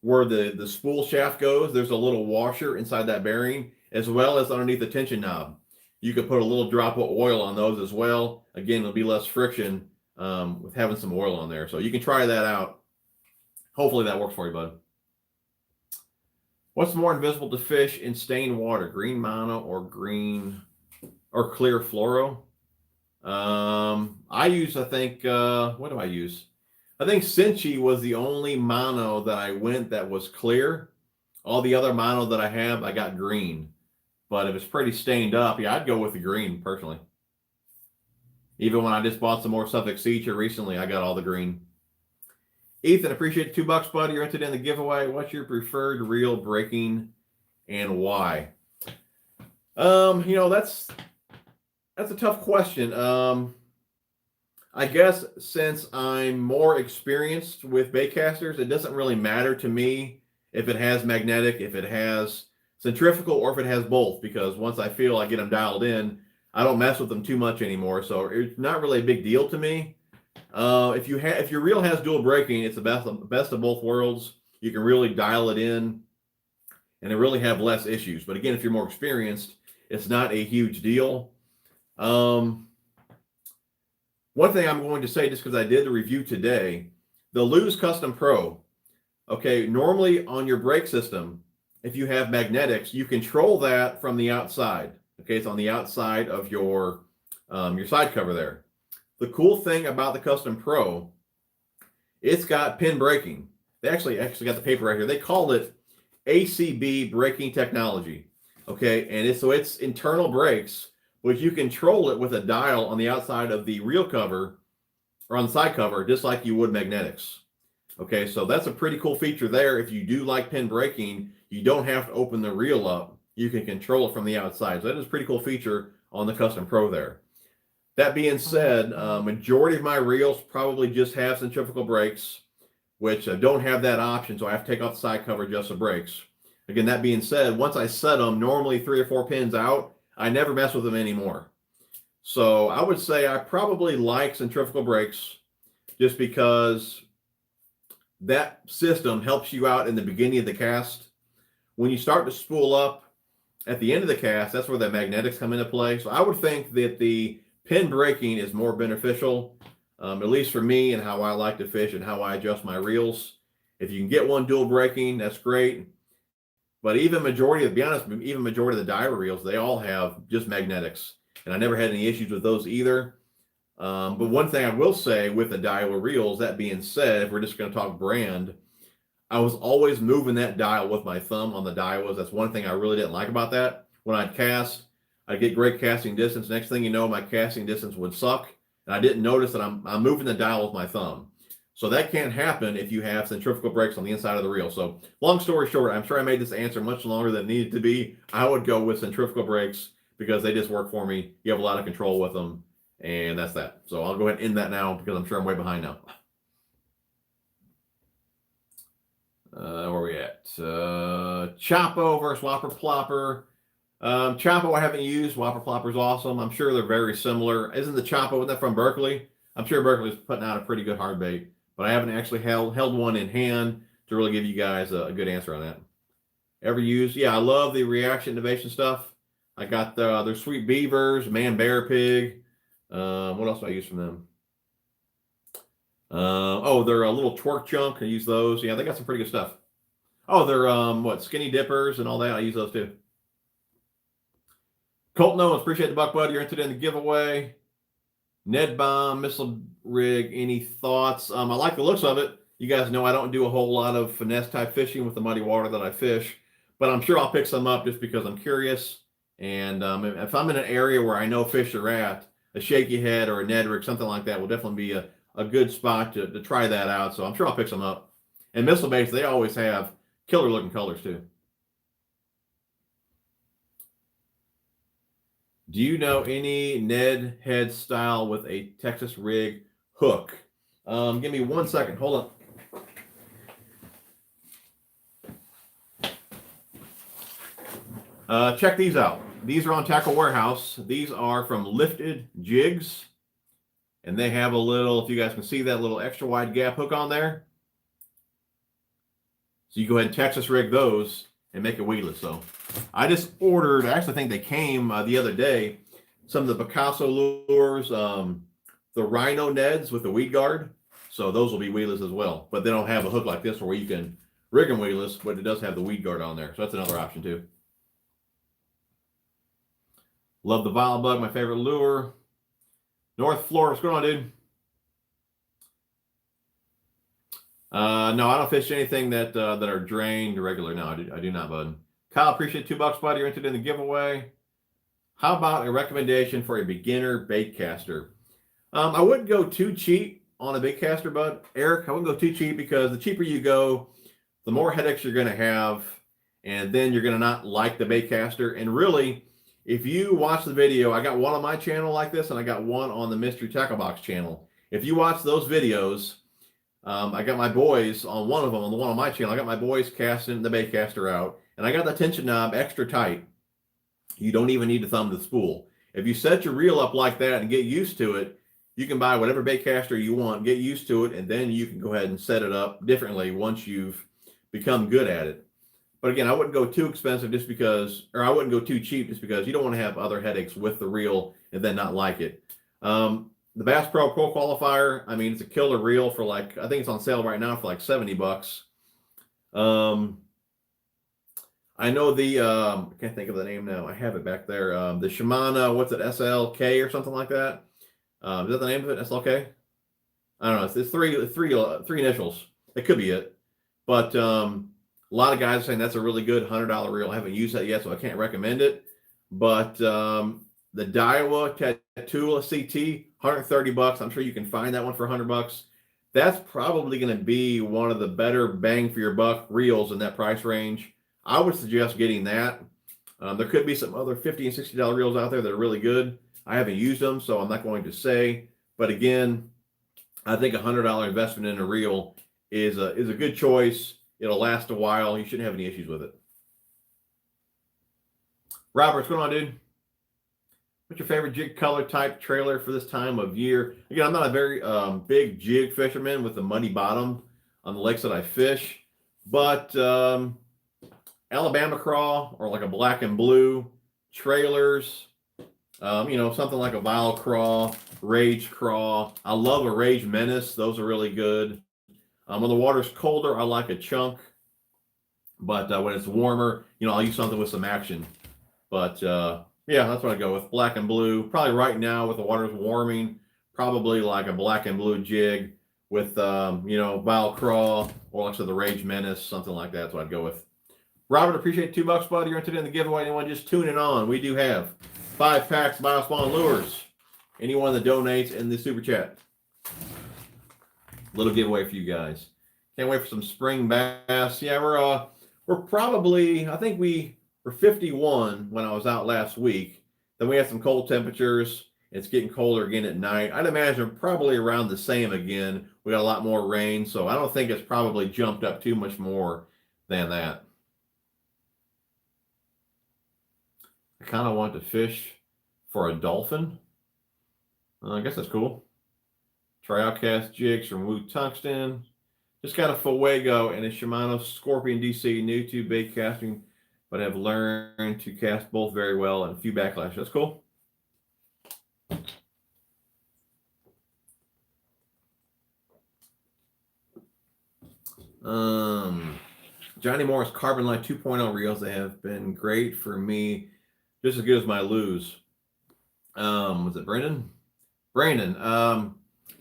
where the spool shaft goes, there's a little washer inside that bearing, as well as underneath the tension knob. You could put a little drop of oil on those as well. Again, there'll be less friction with having some oil on there. So you can try that out. Hopefully that works for you, bud. What's more invisible to fish in stained water, green mono or green or clear fluoro? I use, I think, what do I use? I think Cinchi was the only mono that I went that was clear. All the other mono that I have, I got green. But if it's pretty stained up, yeah, I'd go with the green, personally. Even when I just bought some more Suffolk Sea here recently, I got all the green. Ethan, appreciate the $2, buddy. You're entered in the giveaway. What's your preferred reel breaking and why? That's a tough question. I guess since I'm more experienced with baitcasters, it doesn't really matter to me if it has magnetic, if it has centrifugal, or if it has both, because once I feel I get them dialed in, I don't mess with them too much anymore. So it's not really a big deal to me. If your reel has dual braking, it's the best of both worlds. You can really dial it in and it really have less issues. But again, if you're more experienced, it's not a huge deal. One thing I'm going to say, just because I did the review today, the Lew's Custom Pro, okay, normally on your brake system, if you have magnetics, you control that from the outside. Okay, it's on the outside of your side cover there. The cool thing about the Custom Pro, it's got pin braking. They actually got the paper right here. They call it ACB braking technology. Okay, and it's internal brakes, which you control it with a dial on the outside of the reel cover or on the side cover, just like you would magnetics. Okay, so that's a pretty cool feature there. If you do like pin braking, you don't have to open the reel up. You can control it from the outside. So that is a pretty cool feature on the Custom Pro there. That being said, majority of my reels probably just have centrifugal brakes, which don't have that option, so I have to take off the side cover, adjust the brakes. Again, that being said, once I set them, normally 3 or 4 pins out, I never mess with them anymore. So I would say I probably like centrifugal brakes just because that system helps you out in the beginning of the cast. When you start to spool up at the end of the cast, that's where the magnetics come into play. So I would think that the pin braking is more beneficial, at least for me and how I like to fish and how I adjust my reels. If you can get one dual braking, that's great. But even majority, to be honest, even majority of the diver reels, they all have just magnetics. And I never had any issues with those either. But one thing I will say with the Daiwa reels, that being said, if we're just going to talk brand, I was always moving that dial with my thumb on the Daiwas. That's one thing I really didn't like about that. When I'd cast, I'd get great casting distance. Next thing you know, my casting distance would suck. And I didn't notice that I'm moving the dial with my thumb. So that can't happen if you have centrifugal brakes on the inside of the reel. So long story short, I'm sure I made this answer much longer than it needed to be. I would go with centrifugal brakes because they just work for me. You have a lot of control with them, and that's that. So I'll go ahead and end that now because I'm sure I'm way behind now. Where are we at? Chapo versus Whopper Plopper. Chapo I haven't used. Whopper Plopper's awesome. I'm sure they're very similar. Isn't the Chapo, isn't that from Berkeley? I'm sure Berkeley's putting out a pretty good hard bait, but I haven't actually held one in hand to really give you guys a good answer on that. Ever used? Yeah, I love the Reaction Innovation stuff. I got their Sweet Beavers, Man Bear Pig. What else do I use from them? Oh, they're a little twerk chunk. I use those. Yeah, they got some pretty good stuff. Oh, they're Skinny Dippers and all that. I use those too. Colton Owens, appreciate the buck, bud. You're entered in the giveaway. Ned Bomb, Missile Rig, any thoughts? I like the looks of it. You guys know I don't do a whole lot of finesse type fishing with the muddy water that I fish, but I'm sure I'll pick some up just because I'm curious. And if I'm in an area where I know fish are at, a shaky head or a Ned rig, something like that will definitely be a good spot to try that out. So I'm sure I'll pick some up. And missile baits, they always have killer looking colors too. Do you know any Ned head style with a Texas rig hook? Give me 1 second. Hold on. Check these out. These are on Tackle Warehouse. These are from Lifted Jigs. And they have a little, if you guys can see that little extra wide gap hook on there. So you go ahead and Texas rig those and make it weedless. So I just ordered, I actually think they came the other day, some of the Picasso lures, the Rhino Neds with the weed guard. So those will be weedless as well. But they don't have a hook like this where you can rig them weedless, but it does have the weed guard on there. So that's another option too. Love the Vile Bug, my favorite lure. North Florida, what's going on, dude? No, I don't fish anything that are drained regular. No, I do not, bud. Kyle, appreciate $2, bud. You're entered in the giveaway. How about a recommendation for a beginner bait caster? I wouldn't go too cheap on a bait caster, bud. Eric, I wouldn't go too cheap because the cheaper you go, the more headaches you're going to have, and then you're going to not like the bait caster. And really, if you watch the video, I got one on my channel like this, and I got one on the Mystery Tackle Box channel. If you watch those videos, I got my boys on one of them, on the one on my channel. I got my boys casting the bait caster out, and I got the tension knob extra tight. You don't even need to thumb the spool. If you set your reel up like that and get used to it, you can buy whatever bait caster you want, get used to it, and then you can go ahead and set it up differently once you've become good at it. But again, I wouldn't go too expensive just because, or I wouldn't go too cheap just because you don't want to have other headaches with the reel and then not like it. The Bass Pro Qualifier, I mean, it's a killer reel for like, I think it's on sale right now for like $70. I know the, I can't think of the name now. I have it back there. The Shimano, what's it, SLK or something like that? Is that the name of it, SLK? I don't know. It's three initials. It could be it. But a lot of guys are saying that's a really good $100 reel. I haven't used that yet, so I can't recommend it. But the Daiwa Tatula CT, $130. I'm sure you can find that one for $100. That's probably going to be one of the better bang for your buck reels in that price range. I would suggest getting that. There could be some other $50 and $60 reels out there that are really good. I haven't used them, so I'm not going to say. But again, I think $100 investment in a reel is a good choice. It'll last a while. You shouldn't have any issues with it. Robert, what's going on, dude? What's your favorite jig color type trailer for this time of year? Again, I'm not a very big jig fisherman with a muddy bottom on the lakes that I fish, but Alabama craw or like a black and blue trailers, something like a Vile craw, Rage craw. I love a Rage Menace. Those are really good. When the water's colder, I like a chunk, but when it's warmer, I'll use something with some action. But yeah, that's what I go with. Black and blue. Probably right now with the water's warming, probably like a black and blue jig with, Vile craw or like I said, the Rage Menace, something like that. That's what I'd go with. Robert, appreciate $2, buddy. You're entered in the giveaway. Anyone just tuning on, we do have 5 packs of BioSpawn lures. Anyone that donates in the super chat. Little giveaway for you guys. Can't wait for some spring bass. Yeah, we're probably, I think we were 51 when I was out last week. Then we had some cold temperatures. It's getting colder again at night. I'd imagine probably around the same again. We got a lot more rain, so I don't think it's probably jumped up too much more than that. I kind of want to fish for a dolphin. I guess that's cool. Tryout cast jigs from Woo Tungsten. Just got a Fuego and a Shimano Scorpion DC, new to bait casting, but have learned to cast both very well and a few backlashes. That's cool. Johnny Morris Carbon Line 2.0 reels. They have been great for me, just as good as my lose. Was it Brandon? Brandon.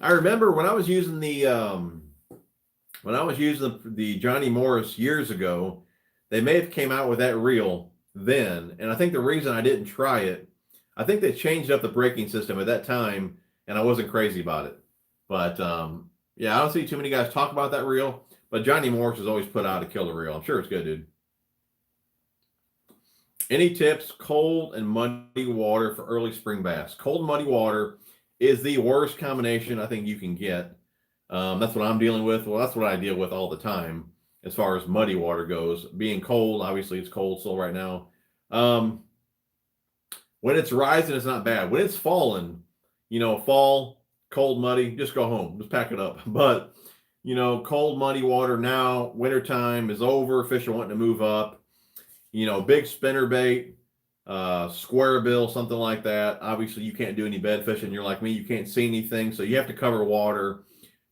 I remember when I was using the Johnny Morris years ago, they may have came out with that reel then, and I think the reason I didn't try it, I think they changed up the braking system at that time, and I wasn't crazy about it. But yeah, I don't see too many guys talk about that reel. But Johnny Morris has always put out a killer reel. I'm sure it's good, dude. Any tips? Cold and muddy water for early spring bass. Cold and muddy water is the worst combination I think you can get. That's what I'm dealing with. Well, that's what I deal with all the time as far as muddy water goes. Being cold, obviously it's cold still right now. When it's rising, it's not bad. When it's falling, fall, cold, muddy, just go home. Just pack it up. But, cold, muddy water now, wintertime is over. Fish are wanting to move up. Big spinner bait, square bill, something like that. Obviously, you can't do any bed fishing. You're like me, you can't see anything. So you have to cover water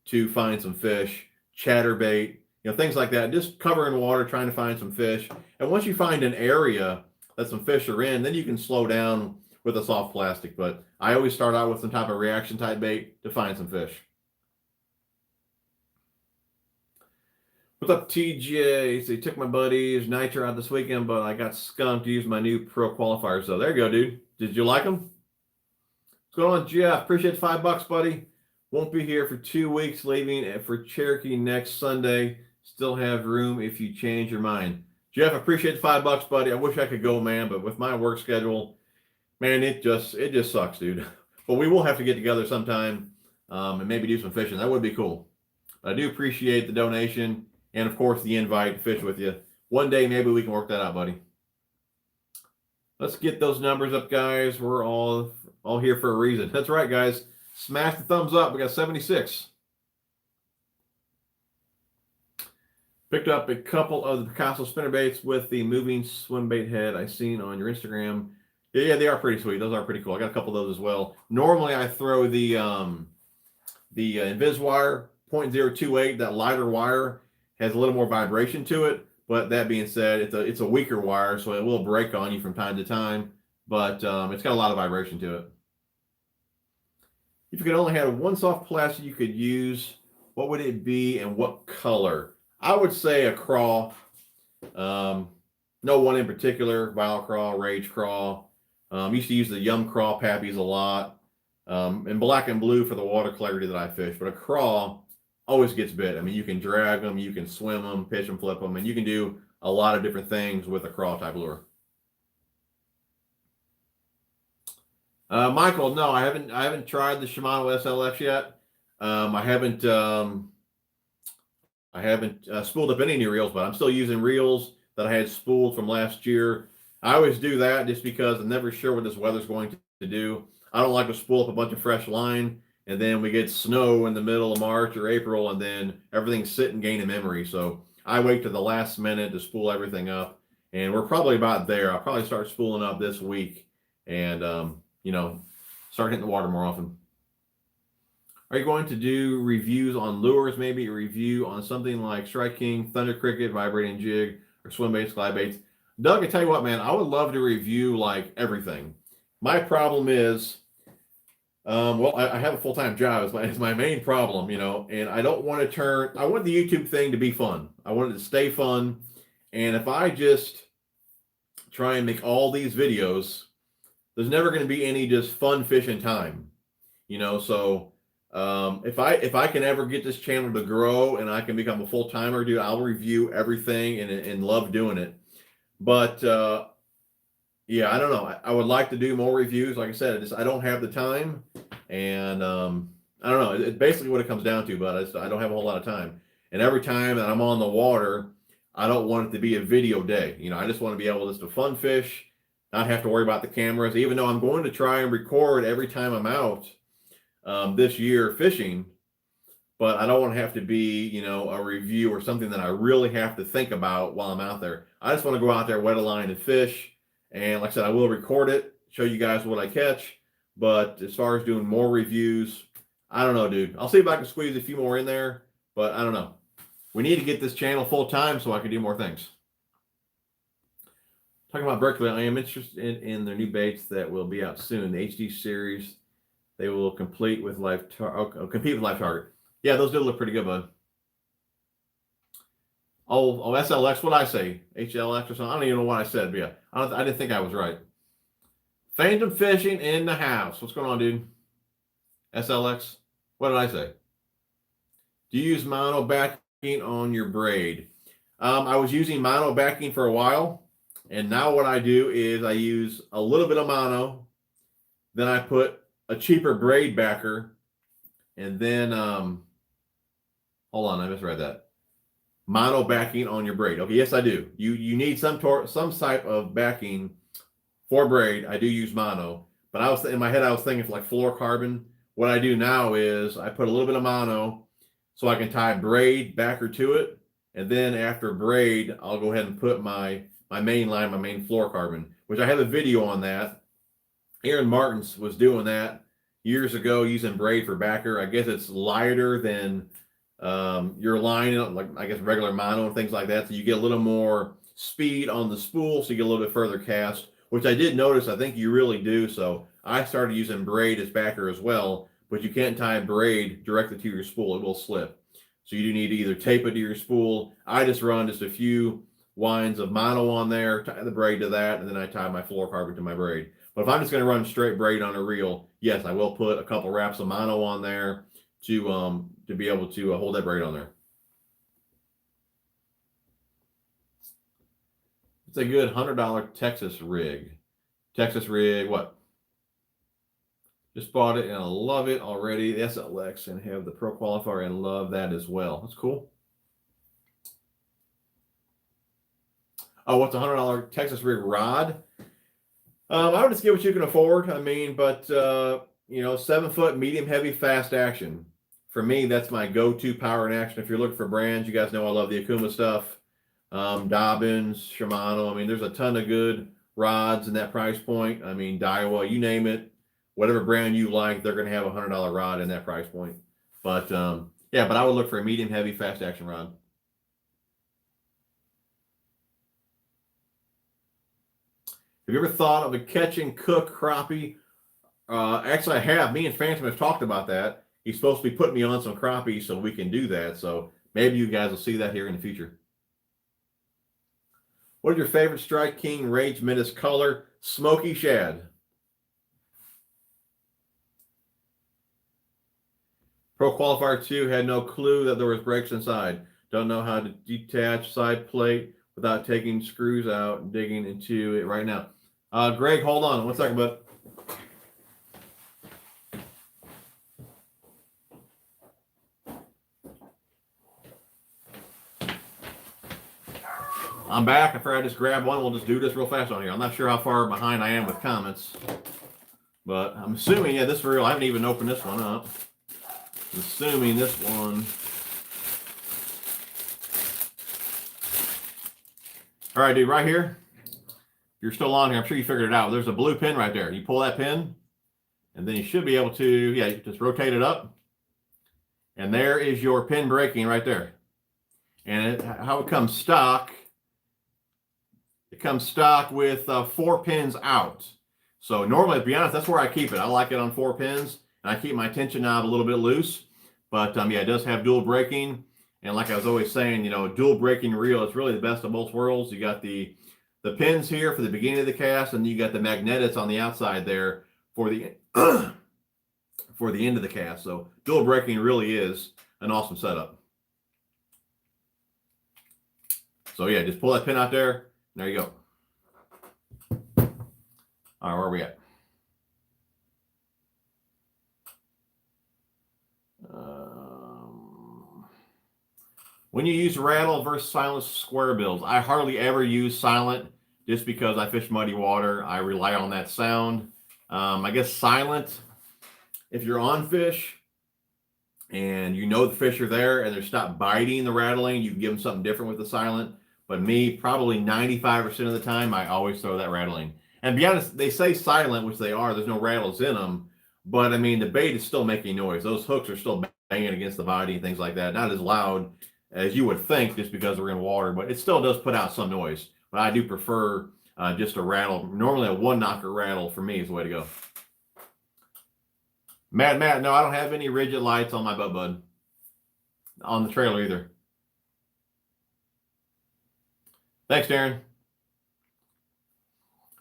to find some fish. Chatterbait, things like that. Just cover in water, trying to find some fish. And once you find an area that some fish are in, then you can slow down with a soft plastic. But I always start out with some type of reaction type bait to find some fish. What's up, TJ? So he took my buddy's nitro out this weekend, but I got skunked to use my new pro qualifiers. So there you go, dude. Did you like them? What's going on, Jeff? Appreciate the $5, buddy. Won't be here for 2 weeks, leaving for Cherokee next Sunday. Still have room if you change your mind. Jeff, appreciate the $5, buddy. I wish I could go, man, but with my work schedule, man, it just sucks, dude. But we will have to get together sometime and maybe do some fishing. That would be cool. I do appreciate the donation. And, of course, the invite to fish with you. One day, maybe we can work that out, buddy. Let's get those numbers up, guys. We're all here for a reason. That's right, guys. Smash the thumbs up. We got 76. Picked up a couple of the Picasso spinnerbaits with the moving swim bait head I seen on your Instagram. Yeah, they are pretty sweet. Those are pretty cool. I got a couple of those as well. Normally, I throw the InvisWire 0.028, that lighter wire. Has a little more vibration to it, but that being said, it's a weaker wire, so it will break on you from time to time, but it's got a lot of vibration to it. If you could only have one soft plastic you could use, what would it be and what color? I would say a craw. No one in particular. Vile craw, Rage craw. Used to use the Yum craw pappies a lot, and black and blue for the water clarity that I fish, but a craw always gets bit. I mean, you can drag them, you can swim them, pitch them, flip them, and you can do a lot of different things with a craw type lure. Michael, no, I haven't tried the Shimano SLX yet. I haven't spooled up any new reels, but I'm still using reels that I had spooled from last year. I always do that just because I'm never sure what this weather's going to do. I don't like to spool up a bunch of fresh line, and then we get snow in the middle of March or April, and then everything's sitting gaining memory. So I wait to the last minute to spool everything up, and we're probably about there. I'll probably start spooling up this week, and start hitting the water more often. Are you going to do reviews on lures, maybe a review on something like Strike King, Thunder Cricket, Vibrating Jig, or swim baits, glide baits? Doug, I tell you what, man, I would love to review like everything. My problem is, I have a full-time job. It's my main problem, and I don't want to I want the YouTube thing to be fun. I want it to stay fun. And if I just try and make all these videos, there's never going to be any just fun fishing time, so if I can ever get this channel to grow and I can become a full-timer, dude, I'll review everything and love doing it. But yeah, I don't know. I would like to do more reviews. Like I said, I don't have the time, and I don't know. It's basically what it comes down to. But I don't have a whole lot of time, and every time that I'm on the water, I don't want it to be a video day. I just want to be able just to fun fish, not have to worry about the cameras. Even though I'm going to try and record every time I'm out this year fishing, but I don't want to have to be, a review or something that I really have to think about while I'm out there. I just want to go out there, wet a line, and fish. And like I said, I will record it, show you guys what I catch. But as far as doing more reviews, I don't know, dude. I'll see if I can squeeze a few more in there, but I don't know. We need to get this channel full time so I can do more things. Talking about Berkeley, I am interested in their new baits that will be out soon. The HD series, they will compete with live target. Yeah, those do look pretty good, bud. Oh, SLX, what'd I say? HLX or something? I don't even know what I said, but yeah, I didn't think I was right. Phantom fishing in the house. What's going on, dude? SLX? What did I say? Do you use mono backing on your braid? I was using mono backing for a while, and now what I do is I use a little bit of mono, then I put a cheaper braid backer, and then hold on, I misread that. Mono backing on your braid. Okay, yes, I do. You need some type of backing for braid. I do use mono, but in my head I was thinking like fluorocarbon. What I do now is I put a little bit of mono so I can tie braid backer to it, and then after braid, I'll go ahead and put my main line, my main fluorocarbon, which I have a video on that. Aaron Martins was doing that years ago using braid for backer. I guess it's lighter than your line, like I guess regular mono and things like that. So you get a little more speed on the spool, so you get a little bit further cast, which I did notice. I think you really do. So I started using braid as backer as well, but you can't tie braid directly to your spool. It will slip. So you do need to either tape it to your spool. I just run just a few winds of mono on there, tie the braid to that, and then I tie my fluorocarbon to my braid. But if I'm just going to run straight braid on a reel, yes, I will put a couple wraps of mono on there to be able to hold that braid on there. It's a good $100 Texas rig. Texas rig, what? Just bought it and I love it already. The SLX, and have the Pro Qualifier and love that as well. That's cool. Oh, what's a $100 Texas rig rod? I would just get what you can afford. I mean, but 7-foot, medium heavy, fast action. For me, that's my go-to power in action. If you're looking for brands, you guys know I love the Okuma stuff. Dobbins, Shimano. I mean, there's a ton of good rods in that price point. I mean, Daiwa, you name it. Whatever brand you like, they're going to have a $100 rod in that price point. But yeah, but I would look for a medium heavy, fast action rod. Have you ever thought of a catch and cook crappie? Actually, I have. Me and Phantom have talked about that. He's supposed to be putting me on some crappie so we can do that. So maybe you guys will see that here in the future. What is your favorite Strike King Rage Menace color? Smoky shad. Pro Qualifier 2 had no clue that there was brakes inside. Don't know how to detach side plate without taking screws out and digging into it right now. Greg, hold on 1 second, bud. I'm back. I figured I'd just grab one. We'll just do this real fast on here. I'm not sure how far behind I am with comments, but I'm assuming, yeah, this is real. I haven't even opened this one up. I'm assuming this one. All right, dude, right here. You're still on here. I'm sure you figured it out. There's a blue pin right there. You pull that pin, and then you should be able to, yeah, just rotate it up. And there is your pin breaking right there. And how it comes stock, it comes stock with 4 pins out. So normally, to be honest, that's where I keep it. I like it on 4 pins, and I keep my tension knob a little bit loose. But yeah, it does have dual braking. And like I was always saying, you know, dual braking reel is really the best of both worlds. You got the pins here for the beginning of the cast, and you got the magnetics on the outside there for the for the end of the cast. So dual braking really is an awesome setup. So yeah, just pull that pin out there. There you go. All right, where are we at? When you use rattle versus silent square bills, I hardly ever use silent just because I fish muddy water. I rely on that sound. I guess silent, if you're on fish and you know the fish are there and they're stopped biting the rattling, you can give them something different with the silent. But me, probably 95% of the time, I always throw that rattling. And to be honest, they say silent, which they are. There's no rattles in them. But, I mean, the bait is still making noise. Those hooks are still banging against the body and things like that. Not as loud as you would think just because we're in water. But it still does put out some noise. But I do prefer just a rattle. Normally, a one-knocker rattle for me is the way to go. Matt, no, I don't have any rigid lights on my butt bud. On the trailer either. Thanks, Darren.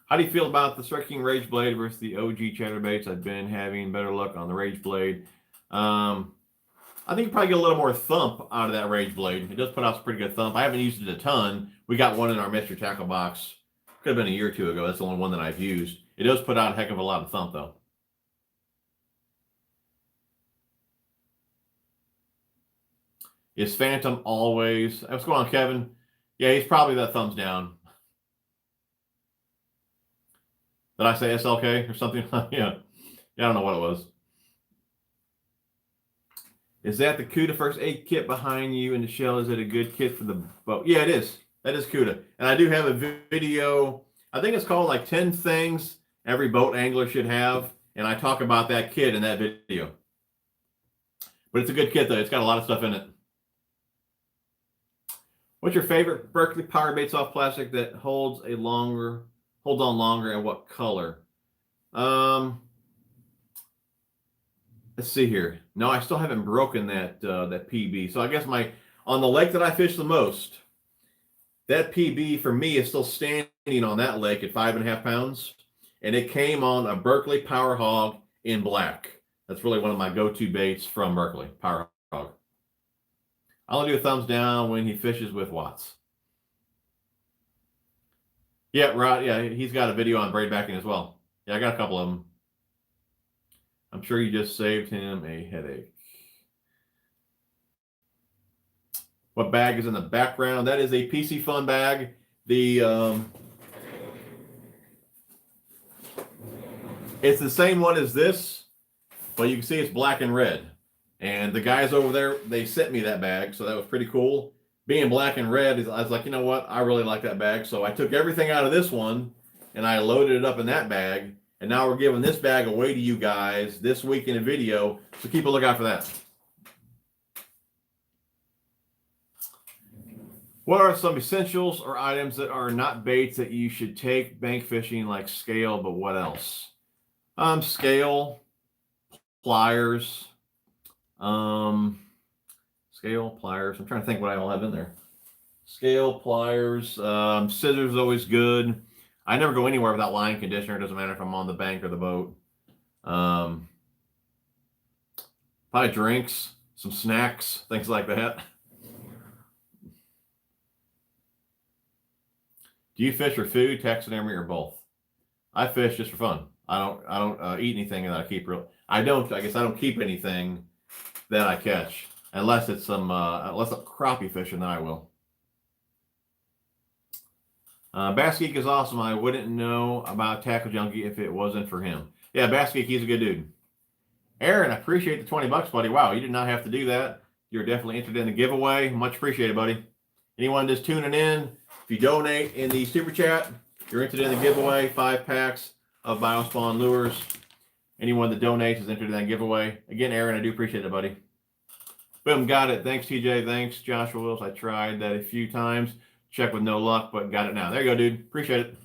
How do you feel about the Circle King Rage Blade versus the OG chatterbaits? I've been having better luck on the Rage Blade. I think you probably get a little more thump out of that Rage Blade. It does put out some pretty good thump. I haven't used it a ton. We got one in our mystery tackle box. Could have been a year or two ago. That's the only one that I've used. It does put out a heck of a lot of thump, though. Is Phantom always... What's going on, Kevin? Yeah, he's probably that thumbs down. Did I say SLK or something? Yeah, I don't know what it was. Is that the CUDA first aid kit behind you in the shell? Is it a good kit for the boat? Yeah, it is. That is CUDA. And I do have a video. I think it's called like 10 things every boat angler should have. And I talk about that kit in that video. But it's a good kit, though. It's got a lot of stuff in it. What's your favorite Berkeley power bait soft plastic that holds on longer, and what color? Let's see here. No, I still haven't broken that PB. So I guess on the lake that I fish the most, that PB for me is still standing on that lake at 5.5 pounds, and it came on a Berkeley Power Hog in black. That's really one of my go-to baits from Berkeley Power Hog. I'll do a thumbs down when he fishes with Watts. Yeah, Rod. Yeah, he's got a video on braid backing as well. Yeah, I got a couple of them. I'm sure you just saved him a headache. What bag is in the background? That is a PC Fun bag. It's the same one as this, but you can see it's black and red. And the guys over there, they sent me that bag, so that was pretty cool. Being black and red, I was like, you know what? I really like that bag. So I took everything out of this one, and I loaded it up in that bag. And now we're giving this bag away to you guys this week in a video. So keep a lookout for that. What are some essentials or items that are not baits that you should take bank fishing, like scale, but what else? Scale, pliers, scale, pliers. I'm trying to think what I all have in there. Scale, pliers, scissors is always good. I never go anywhere without line conditioner. It doesn't matter if I'm on the bank or the boat. Probably drinks, some snacks, things like that. Do you fish for food, taxidermy, or both? I fish just for fun. I don't eat anything that I keep real. I guess I don't keep anything that I catch unless it's unless I'm crappie fishing, then I will. Bass Geek is awesome. I wouldn't know about Tackle Junkie if it wasn't for him. Yeah, Bass Geek, he's a good dude. Aaron, I appreciate the 20 bucks, buddy. Wow, you did not have to do that. You're definitely entered in the giveaway. Much appreciated, buddy. Anyone just tuning in, if you donate in the super chat, you're entered in the giveaway. 5 packs of BioSpawn lures. Anyone that donates is entered in that giveaway. Again, Aaron, I do appreciate it, buddy. Boom, got it. Thanks, TJ. Thanks, Joshua Wills. I tried that a few times. Check with no luck, but got it now. There you go, dude. Appreciate it.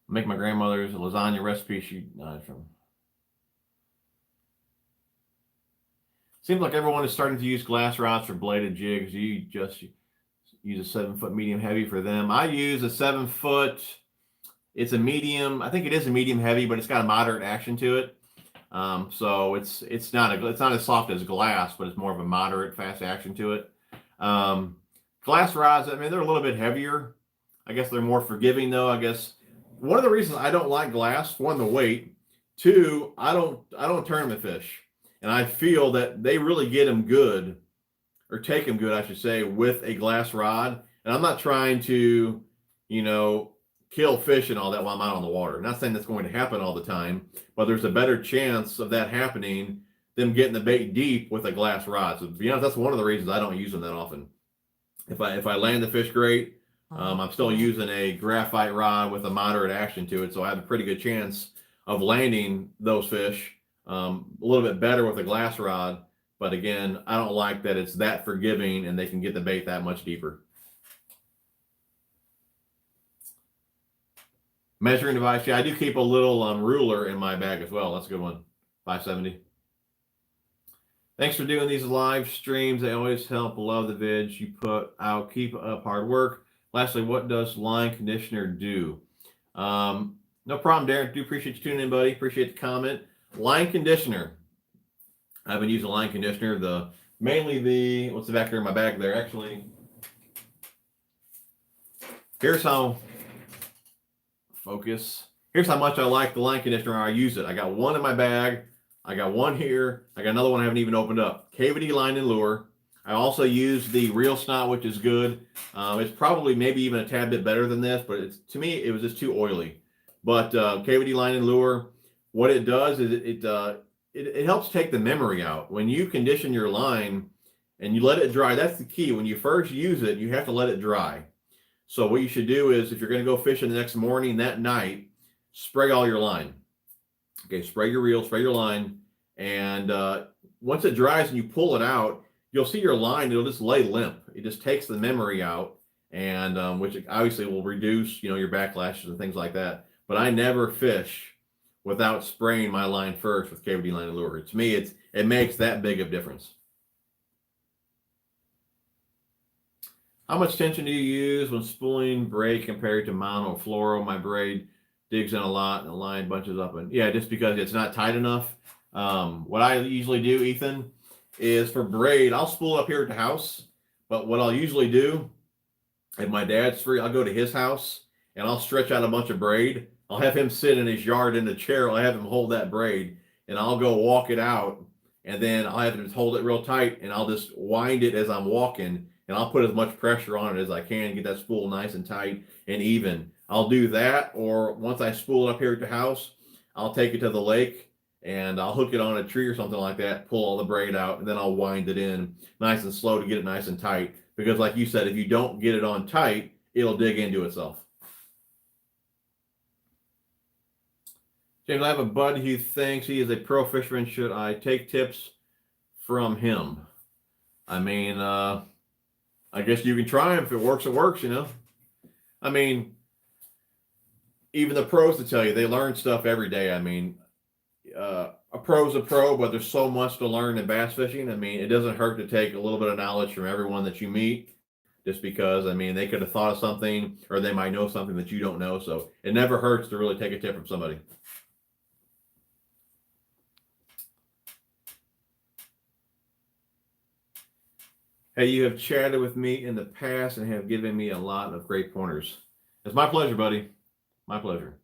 Make my grandmother's lasagna recipe she died from. Seems like everyone is starting to use glass rods for bladed jigs. You just use a 7-foot medium heavy for them. I use a 7-foot. It's a medium. I think it is a medium heavy, but it's got a moderate action to it. So it's not as soft as glass, but it's more of a moderate fast action to it. Glass rods, I mean, they're a little bit heavier. I guess they're more forgiving though. I guess one of the reasons I don't like glass, one, the weight, two, I don't tournament fish. And I feel that they really get them good, or take them good, I should say, with a glass rod. And I'm not trying to, kill fish and all that while I'm out on the water. I'm not saying that's going to happen all the time, but there's a better chance of that happening, them getting the bait deep with a glass rod. So, that's one of the reasons I don't use them that often. If I land the fish great, I'm still using a graphite rod with a moderate action to it, so I have a pretty good chance of landing those fish a little bit better with a glass rod. But again, I don't like that it's that forgiving and they can get the bait that much deeper. Measuring device. Yeah, I do keep a little ruler in my bag as well. That's a good one. 570. Thanks for doing these live streams. They always help. Love the vids you put out. Keep up hard work. Lastly, what does line conditioner do? No problem, Darren. Do appreciate you tuning in, buddy. Appreciate the comment. Line conditioner. I've been using line conditioner. Mainly what's the back there in my bag there? Actually, here's how. Focus. Here's how much I like the line conditioner. I use it. I got one in my bag. I got one here. I got another one I haven't even opened up. KVD line and lure. I also use the Real Snot, which is good. It's probably maybe even a tad bit better than this, but to me, it was just too oily. But KVD line and lure, what it does is it helps take the memory out. When you condition your line and you let it dry, that's the key. When you first use it, you have to let it dry. So what you should do is, if you're going to go fishing the next morning, that night, spray all your line. Okay, spray your reel, spray your line, and once it dries and you pull it out, you'll see your line, it'll just lay limp. It just takes the memory out, and which obviously will reduce, your backlashes and things like that. But I never fish without spraying my line first with KVD line and lure. To me, it makes that big of difference. How much tension do you use when spooling braid compared to mono fluoro? My braid digs in a lot and the line bunches up. And yeah, just because it's not tight enough. What I usually do, Ethan, is for braid, I'll spool up here at the house. But what I'll usually do, if my dad's free, I'll go to his house and I'll stretch out a bunch of braid. I'll have him sit in his yard in the chair. I'll have him hold that braid and I'll go walk it out. And then I'll have him hold it real tight and I'll just wind it as I'm walking. And I'll put as much pressure on it as I can, get that spool nice and tight and even. I'll do that, or once I spool it up here at the house, I'll take it to the lake and I'll hook it on a tree or something like that, pull all the braid out, and then I'll wind it in nice and slow to get it nice and tight. Because like you said, if you don't get it on tight, it'll dig into itself. James, I have a bud who thinks he is a pro fisherman. Should I take tips from him? I mean, I guess you can try them. If it works, it works, I mean, even the pros to tell you, they learn stuff every day. I mean, a pro's a pro, but there's so much to learn in bass fishing. I mean, it doesn't hurt to take a little bit of knowledge from everyone that you meet, just because, I mean, they could have thought of something or they might know something that you don't know. So it never hurts to really take a tip from somebody. Hey, you have chatted with me in the past and have given me a lot of great pointers. It's my pleasure, buddy. My pleasure.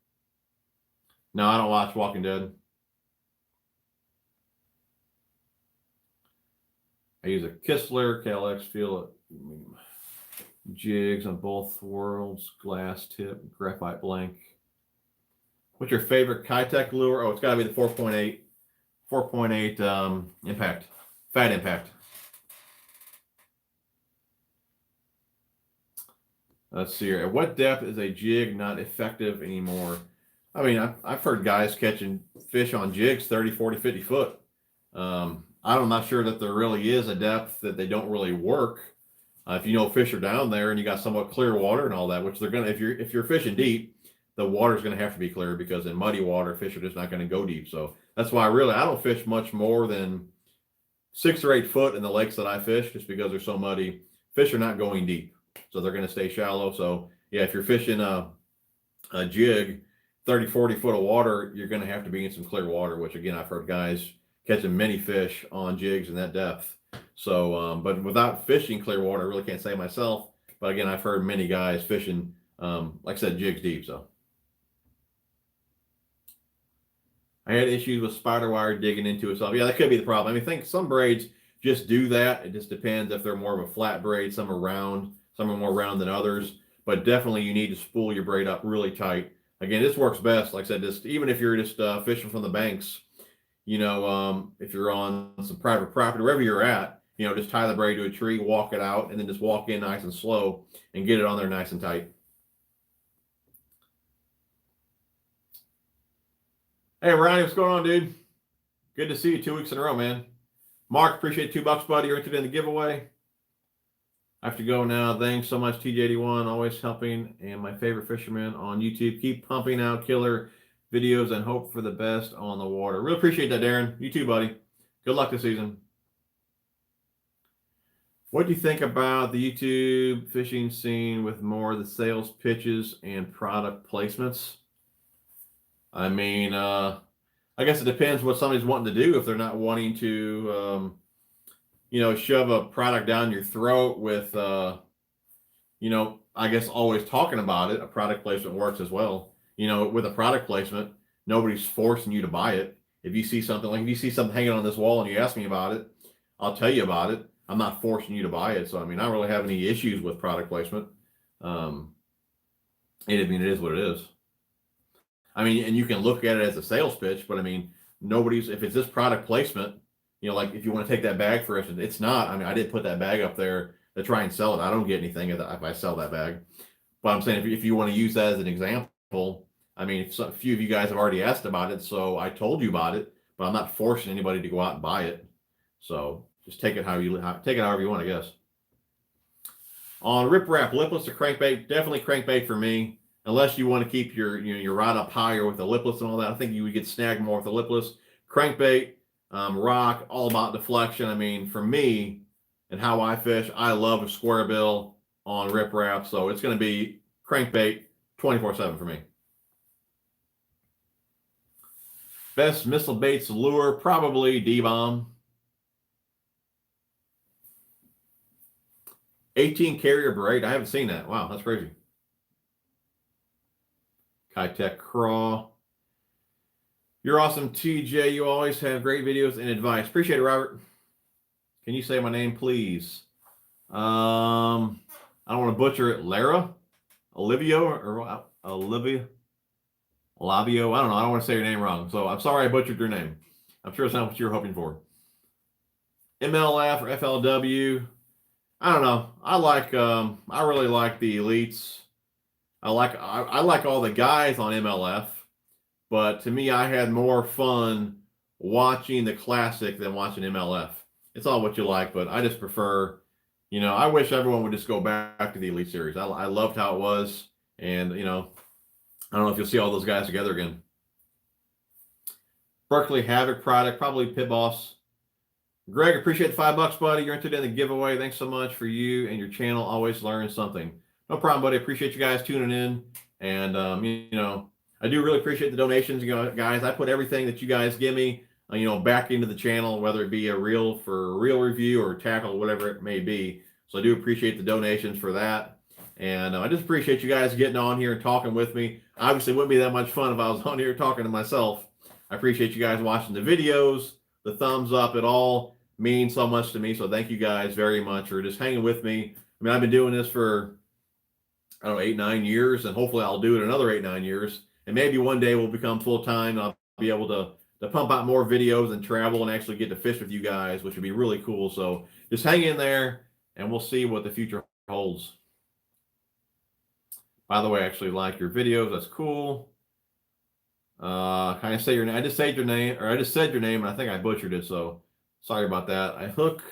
No, I don't watch Walking Dead. I use a Kistler, KLX feel. jigs on both worlds, glass tip, graphite blank. What's your favorite Kitech lure? Oh, it's got to be the 4.8 impact, fat impact. Let's see here. At what depth is a jig not effective anymore? I mean, I've heard guys catching fish on jigs 30, 40, 50 foot. I'm not sure that there really is a depth that they don't really work. If you know fish are down there and you got somewhat clear water and all that, which they're gonna, if you're fishing deep, the water's gonna have to be clear, because in muddy water, fish are just not gonna go deep. So that's why I don't fish much more than 6 or 8 foot in the lakes that I fish, just because they're so muddy. Fish are not going deep, so they're gonna stay shallow. So yeah, if you're fishing a jig 30, 40 foot of water, you're gonna have to be in some clear water, which again, I've heard guys catching many fish on jigs in that depth. So, but without fishing clear water, I really can't say myself. But again, I've heard many guys fishing, like I said, jigs deep. So I had issues with spider wire digging into itself. Yeah, that could be the problem. I mean, I think some braids just do that. It just depends if they're more of a flat braid. Some are round, some are more round than others. But definitely you need to spool your braid up really tight. Again, this works best, like I said, just even if you're just fishing from the banks, if you're on some private property, wherever you're at, just tie the braid to a tree, walk it out, and then just walk in nice and slow and get it on there nice and tight. Hey, Ronnie, what's going on, dude? Good to see you 2 weeks in a row, man. Mark, appreciate $2, buddy. You're entered in the giveaway. I have to go now. Thanks so much, TJ81, always helping, and my favorite fisherman on YouTube. Keep pumping out killer videos and hope for the best on the water. Really appreciate that, Darren. You too, buddy. Good luck this season. What do you think about the YouTube fishing scene with more of the sales pitches and product placements? I mean, I guess it depends what somebody's wanting to do. If they're not wanting to, shove a product down your throat with, I guess always talking about it, a product placement works as well. With a product placement, nobody's forcing you to buy it. If you see something hanging on this wall and you ask me about it, I'll tell you about it. I'm not forcing you to buy it. So, I mean, I don't really have any issues with product placement. It is what it is. I mean, and you can look at it as a sales pitch, but I mean, if it's this product placement, like if you want to take that bag, for instance, it's not. I mean, I didn't put that bag up there to try and sell it. I don't get anything if I sell that bag. But I'm saying if you want to use that as an example, I mean, a few of you guys have already asked about it, so I told you about it, but I'm not forcing anybody to go out and buy it. So just take it however you want, I guess. On riprap, lipless or crankbait, definitely crankbait for me. Unless you want to keep your rod up higher with the lipless and all that, I think you would get snagged more with the lipless. Crankbait, rock, all about deflection. I mean, for me and how I fish, I love a square bill on riprap, so it's going to be crankbait 24/7 for me. Best missile baits lure, probably D-bomb. 18 carrier braid. I haven't seen that. Wow, that's crazy. Kitech craw. You're awesome, TJ. You always have great videos and advice. Appreciate it, Robert. Can you say my name, please? I don't want to butcher it. Lara? Olivia? Or Olivia? Labio? I don't know. I don't want to say your name wrong. So I'm sorry I butchered your name. I'm sure it's not what you're hoping for. MLF or FLW? I don't know. I really like the elites. I like all the guys on MLF, but to me, I had more fun watching the classic than watching MLF. It's all what you like, but I just prefer, I wish everyone would just go back to the Elite Series. I loved how it was, and I don't know if you'll see all those guys together again. Berkeley Havoc product, probably Pit Boss. Greg, appreciate the $5, buddy. You're entered in the giveaway. Thanks so much for you and your channel. Always learn something. No problem, buddy. Appreciate you guys tuning in. And, I do really appreciate the donations, guys. I put everything that you guys give me, back into the channel, whether it be a reel for a reel review or tackle, whatever it may be. So I do appreciate the donations for that. And I just appreciate you guys getting on here and talking with me. Obviously, it wouldn't be that much fun if I was on here talking to myself. I appreciate you guys watching the videos, the thumbs up. It all means so much to me. So thank you guys very much for just hanging with me I mean, I've been doing this for, I don't know, 8, 9 years, and hopefully I'll do it another 8, 9 years. And maybe one day we'll become full-time and I'll be able to pump out more videos and travel and actually get to fish with you guys, which would be really cool. So just hang in there and we'll see what the future holds. By the way, I actually like your videos. That's cool. Can I say your name? I just said your name, and I think I butchered it, so sorry about that. I hook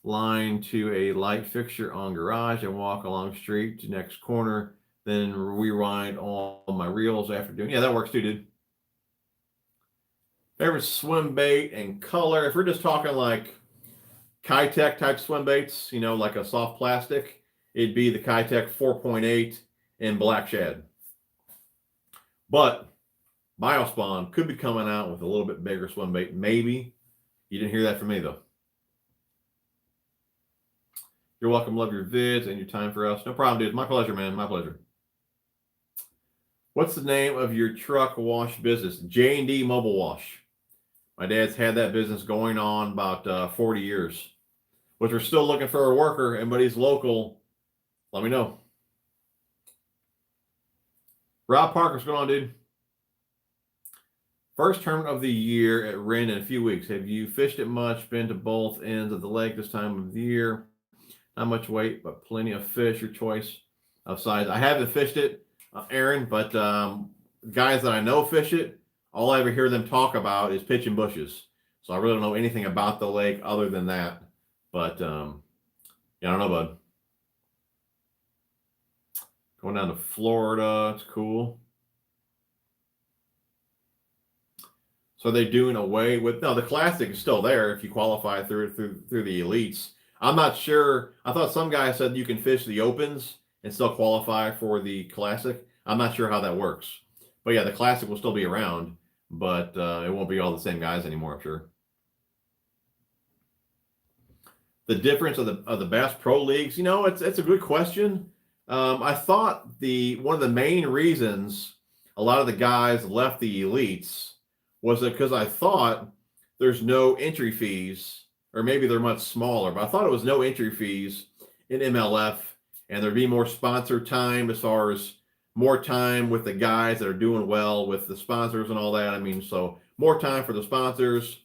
line to a light fixture on garage and walk along street to next corner, then rewind all my reels after doing. Yeah, that works too, dude. Favorite swim bait and color. If we're just talking like Kitech type swim baits, you know, like a soft plastic, it'd be the Kitech 4.8 in black shad. But BioSpawn could be coming out with a little bit bigger swim bait. Maybe. You didn't hear that from me, though. You're welcome. Love your vids and your time for us. No problem, dude. My pleasure, man. My pleasure. What's the name of your truck wash business? J&D Mobile Wash. My dad's had that business going on about 40 years. Which we're still looking for a worker. Anybody's local, let me know. Rob Parker, what's going on, dude? First tournament of the year at Ren in a few weeks. Have you fished it much? Been to both ends of the lake this time of the year? Not much weight, but plenty of fish. Your choice of size. I haven't fished it, Aaron, but guys that I know fish it, all I ever hear them talk about is pitching bushes. So I really don't know anything about the lake other than that. But yeah, I don't know, bud. Going down to Florida, it's cool. So they're doing away with, no, the classic is still there if you qualify through the elites. I'm not sure. I thought some guy said you can fish the opens and still qualify for the classic. I'm not sure how that works. But yeah, the classic will still be around, but it won't be all the same guys anymore, I'm sure. The difference of the Bass Pro Leagues, you know, it's a good question. I thought one of the main reasons a lot of the guys left the elites was that because I thought there's no entry fees, or maybe they're much smaller, but I thought it was no entry fees in MLF, and there'd be more sponsor time as far as more time with the guys that are doing well with the sponsors and all that. I mean, so more time for the sponsors.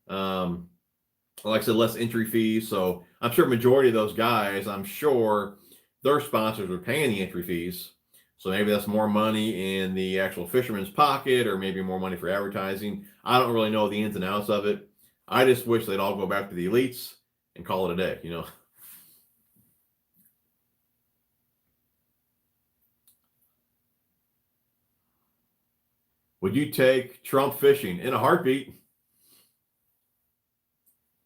Like I said, less entry fees. So I'm sure majority of those guys, I'm sure their sponsors are paying the entry fees. So maybe that's more money in the actual fisherman's pocket, or maybe more money for advertising. I don't really know the ins and outs of it. I just wish they'd all go back to the elites and call it a day, you know. Would you take Trump fishing? In a heartbeat.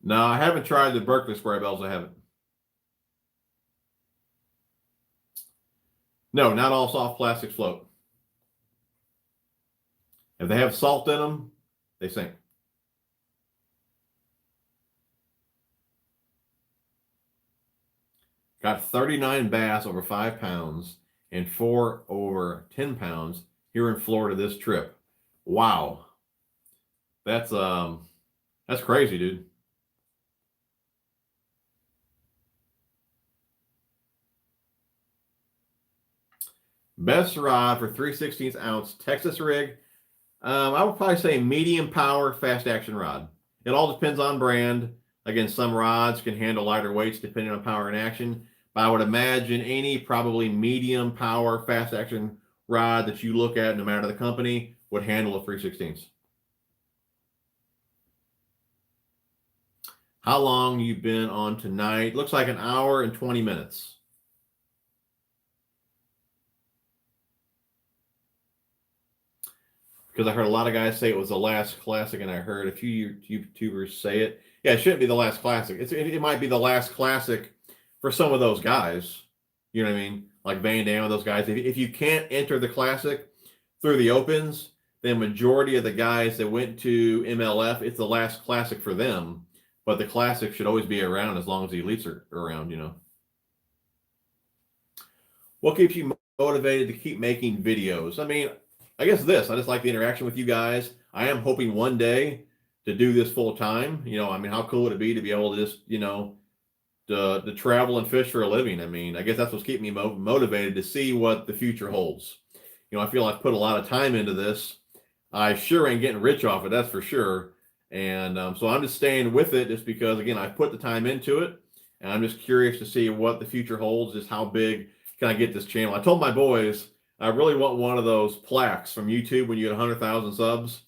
No, I haven't tried the Berkeley spray bells. I haven't. No, not all soft plastics float. If they have salt in them, they sink. Got 39 bass over 5 pounds and 4 over 10 pounds here in Florida this trip. Wow. That's crazy, dude. Best rod for 3/16 ounce Texas rig. I would probably say medium power fast action rod. It all depends on brand. Again, some rods can handle lighter weights depending on power and action. But I would imagine any probably medium power fast action rod that you look at, no matter the company, would handle a 3/16. How long you been on tonight? Looks like an hour and 20 minutes. Because I heard a lot of guys say it was the last classic, and I heard a few YouTubers say it. Yeah, it shouldn't be the last classic. It might be the last classic for some of those guys. You know what I mean? Like Van Dam and those guys. If you can't enter the classic through the opens, then majority of the guys that went to MLF, it's the last classic for them. But the classic should always be around as long as the elites are around, you know. What keeps you motivated to keep making videos? I mean, I guess I just like the interaction with you guys. I am hoping one day to do this full time. You know, I mean, how cool would it be to be able to just, you know, to travel and fish for a living. I mean, I guess that's what's keeping me motivated to see what the future holds. I feel I've put a lot of time into this. I sure ain't getting rich off it, that's for sure. And so I'm just staying with it just because, again, I put the time into it. And I'm just curious to see what the future holds, just how big can I get this channel. I told my boys I really want one of those plaques from YouTube when you get 100,000 subs.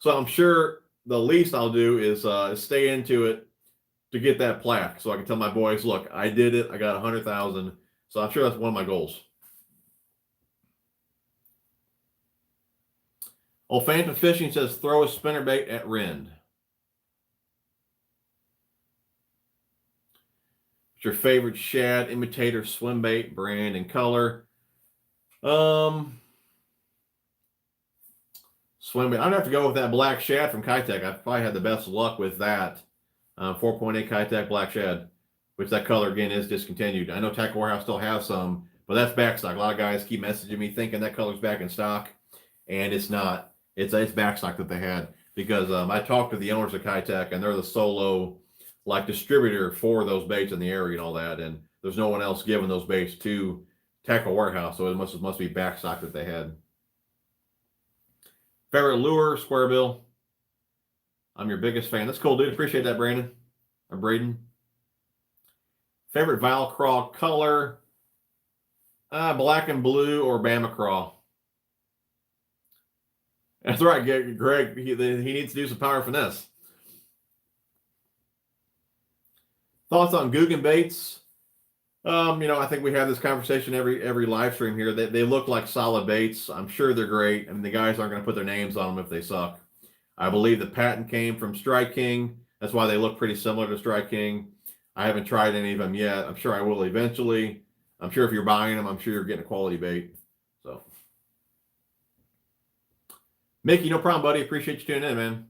So I'm sure the least I'll do is stay into it to get that plaque so I can tell my boys, look, I did it. I got 100,000. So I'm sure that's one of my goals. Old Phantom Fishing says, throw a spinnerbait at Rend. What's your favorite shad, imitator, swim bait, brand, and color? Swim bait. I'm going to have to go with that black shad from Kitech. I probably had the best luck with that. 4.8 Kitech black shad, which that color, again, is discontinued. I know Tackle Warehouse still has some, but that's back stock. A lot of guys keep messaging me thinking that color's back in stock, and it's not. It's back stock that they had because I talked to the owners of Kitech, and they're the solo distributor for those baits in the area and all that, and there's no one else giving those baits to Tackle Warehouse, so it must be back stock that they had. Favorite lure, square bill. I'm your biggest fan. That's cool, dude. Appreciate that, Brandon. Or Braden. Favorite Vile Craw color. Black and blue or Bama Craw. That's right, Greg. He needs to do some power finesse. Thoughts on Guggen baits? I think we have this conversation every live stream here. They look like solid baits. I'm sure they're great. I mean, the guys aren't going to put their names on them if they suck. I believe the patent came from Strike King. That's why they look pretty similar to Strike King. I haven't tried any of them yet. I'm sure I will eventually. I'm sure if you're buying them, I'm sure you're getting a quality bait. So, Mickey, no problem, buddy. Appreciate you tuning in, man.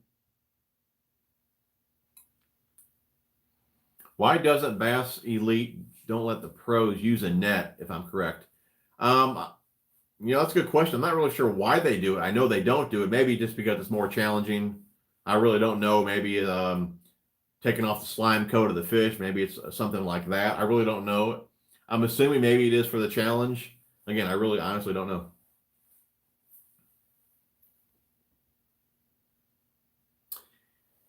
Why doesn't Bass Elite don't let the pros use a net, if I'm correct? That's a good question. I'm not really sure why they do it. I know they don't do it. Maybe just because it's more challenging. I really don't know. Maybe taking off the slime coat of the fish. Maybe it's something like that. I really don't know. I'm assuming maybe it is for the challenge. Again, I really honestly don't know.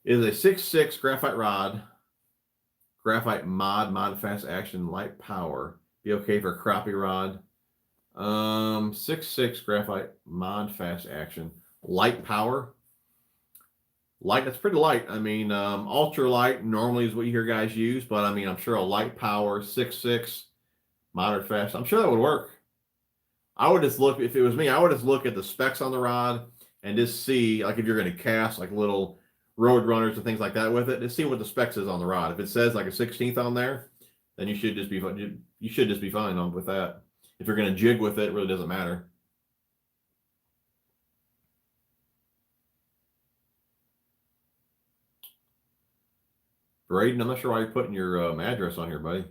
Is a 6.6 graphite rod, graphite mod fast action, light power be okay for crappie rod? 6.6 graphite mod fast action, light power. Light, that's pretty light. I mean, ultra light normally is what you hear guys use, but I mean, I'm sure a light power 6.6 moderate fast, I'm sure that would work. I would just look, if it was me, I would just look at the specs on the rod and just see, like if you're going to cast like little road runners and things like that with it, to see what the specs is on the rod. If it says like a 16th on there, then you should just be fine with that. If you're going to jig with it, it really doesn't matter. Braden, I'm not sure why you're putting your address on here, buddy.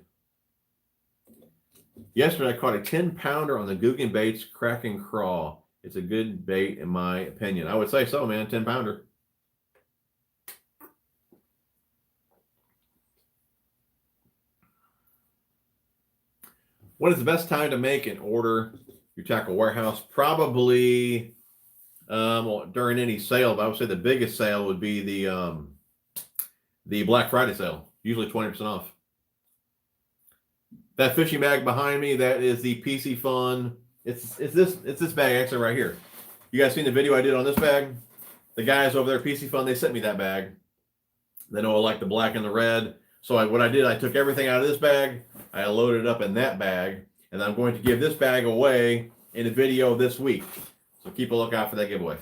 Yesterday, I caught a 10-pounder on the Guggen Baits Cracking Craw. It's a good bait, in my opinion. I would say so, man. 10-pounder. What is the best time to make and order your Tackle Warehouse? Probably during any sale, but I would say the biggest sale would be the Black Friday sale, usually 20% off. That fishing bag behind me, that is the PC Fun. It's this bag actually right here. You guys seen the video I did on this bag? The guys over there, PC Fun, they sent me that bag. They know I like the black and the red. So what I did, I took everything out of this bag, I loaded it up in that bag, and I'm going to give this bag away in a video this week. So keep a lookout for that giveaway.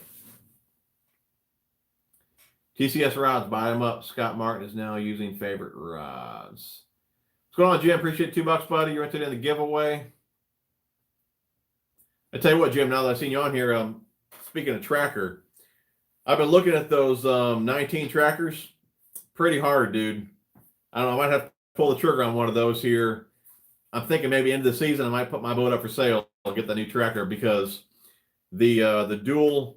TCS rods, buy them up. Scott Martin is now using favorite rods. What's going on, Jim? Appreciate $2, buddy. You're entered in the giveaway. I tell you what, Jim, now that I've seen you on here, speaking of tracker, I've been looking at those 19 trackers. Pretty hard, dude. I don't know, I might have to pull the trigger on one of those here. I'm thinking maybe end of the season I might put my boat up for sale. I'll get the new tracker because the dual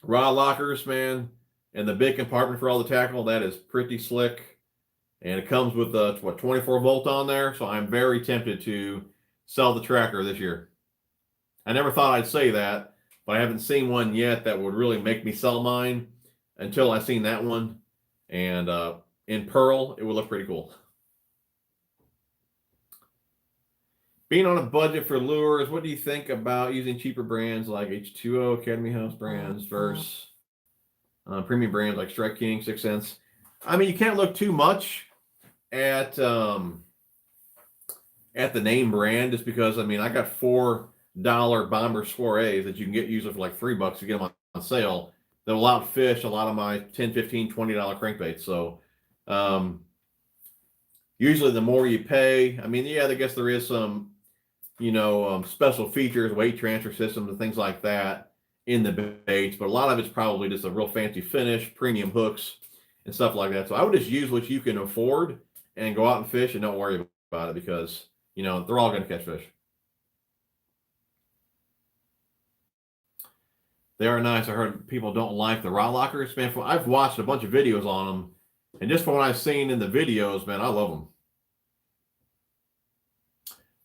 rod lockers, man, and the big compartment for all the tackle, that is pretty slick. And it comes with a 24 volt on there. So I'm very tempted to sell the tracker this year. I never thought I'd say that, but I haven't seen one yet that would really make me sell mine until I seen that one. And in pearl, it would look pretty cool. Being on a budget for lures, what do you think about using cheaper brands like H2O, Academy House brands versus premium brands like Strike King, 6 Cents? I mean, you can't look too much at the name brand, just because, I mean, I got $4 bomber soirees that you can get usually for like $3 to get them on sale that will outfish a lot of my $10, $15, $20 crankbaits. So usually the more you pay, I mean, yeah, I guess there is some, special features, weight transfer systems and things like that in the baits, but a lot of it's probably just a real fancy finish, premium hooks and stuff like that. So I would just use what you can afford and go out and fish and don't worry about it, because, they're all going to catch fish. They are nice. I heard people don't like the rod lockers. Man, I've watched a bunch of videos on them, and just from what I've seen in the videos, man, I love them.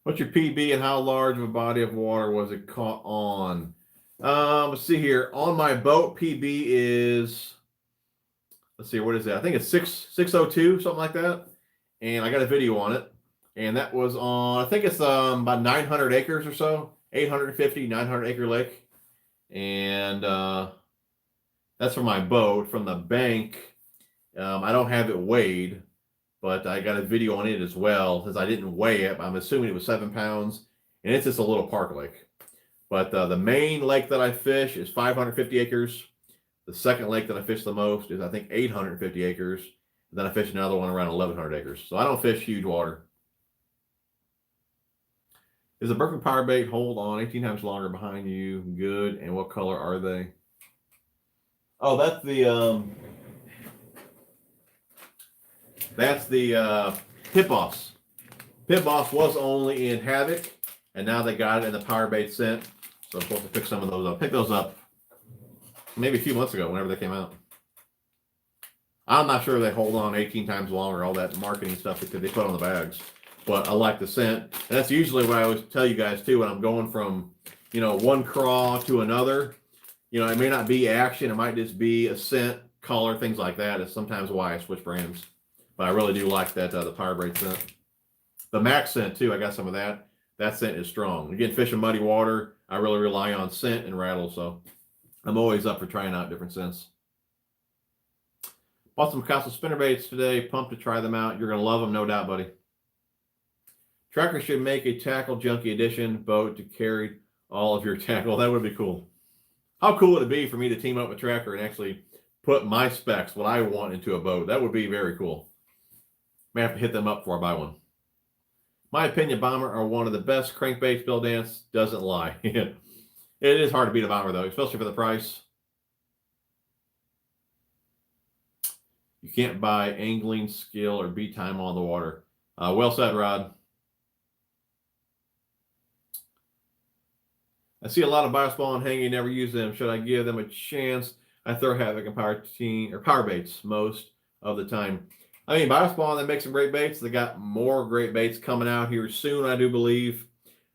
What's your PB and how large of a body of water was it caught on? Let's see here. On my boat, PB is, let's see, what is that? I think it's 602, something like that. And I got a video on it. And that was on, I think it's about 900 acres or so, 850, 900 acre lake. And that's for my boat. From the bank, I don't have it weighed, but I got a video on it as well, since I didn't weigh it. I'm assuming it was 7 pounds, and it's just a little park lake. But the main lake that I fish is 550 acres. The second lake that I fish the most is, I think, 850 acres. And then I fish another one around 1,100 acres. So I don't fish huge water. Is a Berkeley power bait hold on 18 times longer behind you good? And what color are they? Oh, that's the Pit Boss. Pit Boss was only in Havoc, and now they got it in the power bait scent. So I'm supposed to pick some of those up. Pick those up maybe a few months ago, whenever they came out. I'm not sure they hold on 18 times longer, all that marketing stuff that they put on the bags. But I like the scent. And that's usually what I always tell you guys too, when I'm going from, one craw to another. It may not be action. It might just be a scent, color, things like that. It's sometimes why I switch brands. But I really do like that, the power braid scent. The Max scent too, I got some of that. That scent is strong. Again, fishing muddy water, I really rely on scent and rattle. So I'm always up for trying out different scents. Bought some Casa spinnerbaits today. Pumped to try them out. You're going to love them, no doubt, buddy. Tracker should make a tackle junkie edition boat to carry all of your tackle. That would be cool. How cool would it be for me to team up with Tracker and actually put my specs, what I want, into a boat? That would be very cool. May have to hit them up before I buy one. My opinion, bomber are one of the best crankbaits. Bill Dance doesn't lie. It is hard to beat a bomber, though, especially for the price. You can't buy angling skill or beat time on the water. Well said, Rod. I see a lot of BioSpawn hanging, never use them. Should I give them a chance? I throw Havoc and power baits most of the time. I mean, BioSpawn, they make some great baits. They got more great baits coming out here soon, I do believe.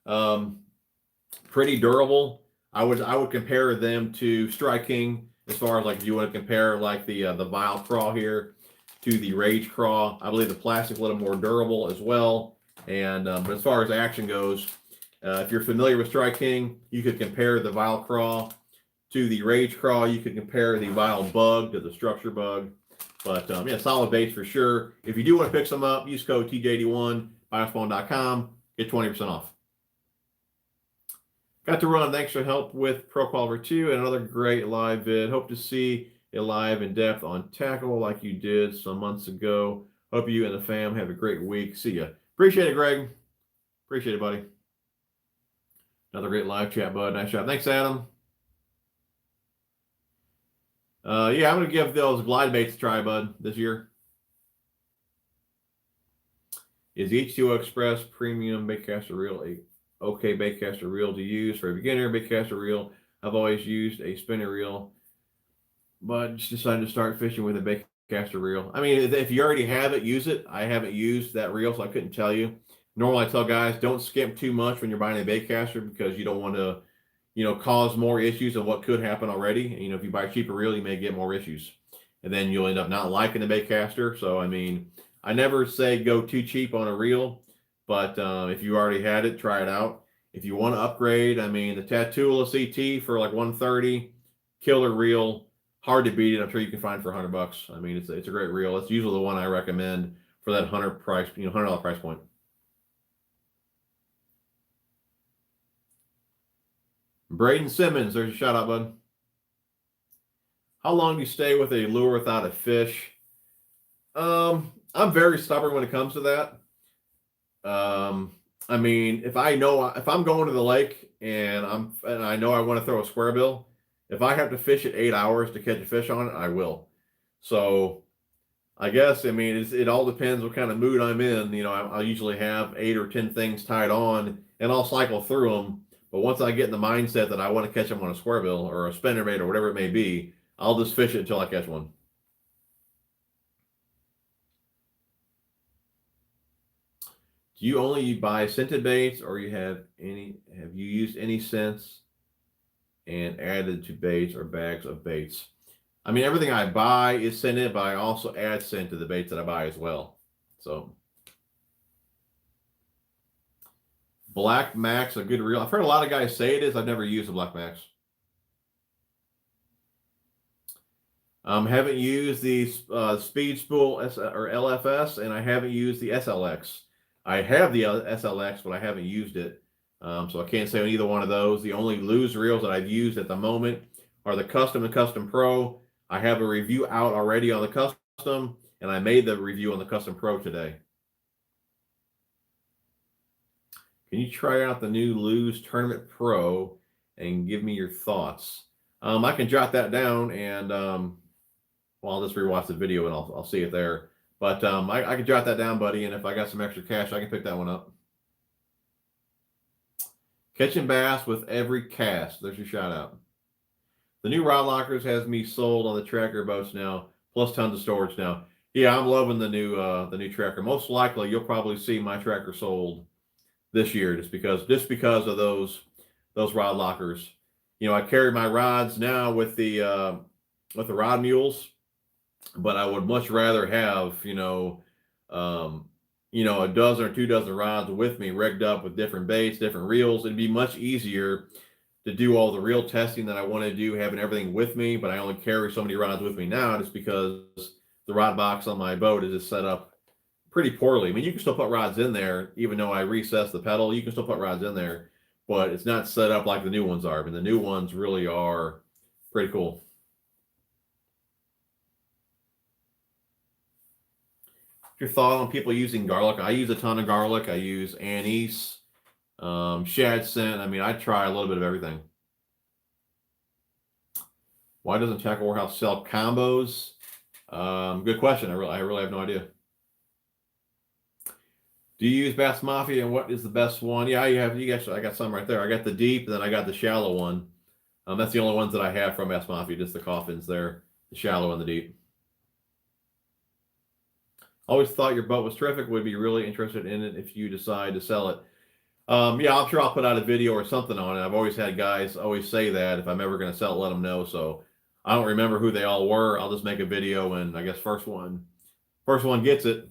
Pretty durable. I would compare them to Strike King, as far as like if you want to compare like the Vile Craw here to the Rage Craw. I believe the plastic a little more durable as well. And but as far as action goes, if you're familiar with Strike King, you could compare the Vile Craw to the Rage Craw. You could compare the Vile Bug to the Structure Bug. But yeah, solid baits for sure. If you do want to pick some up, use code TJ81, biospawn.com, get 20% off. Got to run. Thanks for help with Pro Qualifier 2 and another great live vid. Hope to see it live in depth on tackle like you did some months ago. Hope you and the fam have a great week. See ya. Appreciate it, Greg. Appreciate it, buddy. Another great live chat, bud. Nice job. Thanks, Adam. Yeah, I'm going to give those glide baits a try, bud, this year. Is H2O Express Premium Baitcaster Reel a okay baitcaster reel to use for a beginner baitcaster reel? I've always used a spinner reel, but just decided to start fishing with a caster reel. I mean, if you already have it, use it. I haven't used that reel, so I couldn't tell you. Normally, I tell guys don't skimp too much when you're buying a baitcaster because you don't want to, cause more issues than what could happen already. And, if you buy a cheaper reel, you may get more issues, and then you'll end up not liking the baitcaster. So, I mean, I never say go too cheap on a reel, but if you already had it, try it out. If you want to upgrade, I mean, the Tattoola CT for like 130, killer reel. Hard to beat it. I'm sure you can find for $100. I mean, it's a great reel. It's usually the one I recommend for that $100 price point. Braden Simmons, there's a shout out, bud. How long do you stay with a lure without a fish? I'm very stubborn when it comes to that. I mean, if I'm going to the lake and I know I want to throw a square bill, if I have to fish it 8 hours to catch a fish on it, I will. So I guess, I mean, it all depends what kind of mood I'm in. I'll usually have 8 or 10 things tied on and I'll cycle through them. But once I get in the mindset that I want to catch them on a square bill or a spinnerbait or whatever it may be, I'll just fish it until I catch one. Do you only buy scented baits, or have you used any scents and added to baits or bags of baits? I mean, everything I buy is scented, but I also add scent to the baits that I buy as well. So, Black Max, a good reel. I've heard a lot of guys say it is. I've never used a Black Max. Haven't used the Speed Spool or LFS, and I haven't used the SLX. I have the SLX, but I haven't used it. So I can't say on either one of those. The only loose reels that I've used at the moment are the Custom and Custom Pro. I have a review out already on the Custom, and I made the review on the Custom Pro today. Can you try out the new Lose Tournament Pro and give me your thoughts? I can jot that down, and I'll just rewatch the video and I'll see it there. But I can jot that down, buddy, and if I got some extra cash, I can pick that one up. Catching bass with every cast. There's your shout out. The new rod lockers has me sold on the tracker boats now, plus tons of storage now. Yeah, I'm loving the new tracker. Most likely, you'll probably see my tracker sold this year just because of those rod lockers. I carry my rods now with the rod mules, but I would much rather have a dozen or 2 dozen rods with me rigged up with different baits, different reels. It'd be much easier to do all the reel testing that I want to do, having everything with me, but I only carry so many rods with me now just because the rod box on my boat is just set up pretty poorly. I mean, you can still put rods in there, even though I recessed the pedal, you can still put rods in there, but it's not set up like the new ones are. I mean, the new ones really are pretty cool. Your thought on people using garlic? I use a ton of garlic. I use anise, shad scent. I mean, I try a little bit of everything. Why doesn't Tackle Warehouse sell combos? Good question. I really have no idea. Do you use Bass Mafia, and what is the best one? Yeah, I got some right there. I got the deep, and then I got the shallow one. That's the only ones that I have from Bass Mafia, just the coffins there, the shallow and the deep. Always thought your boat was terrific. Would be really interested in it if you decide to sell it. Yeah, I'm sure I'll put out a video or something on it. I've always had guys always say that if I'm ever going to sell it, let them know. So I don't remember who they all were. I'll just make a video, and I guess first one gets it.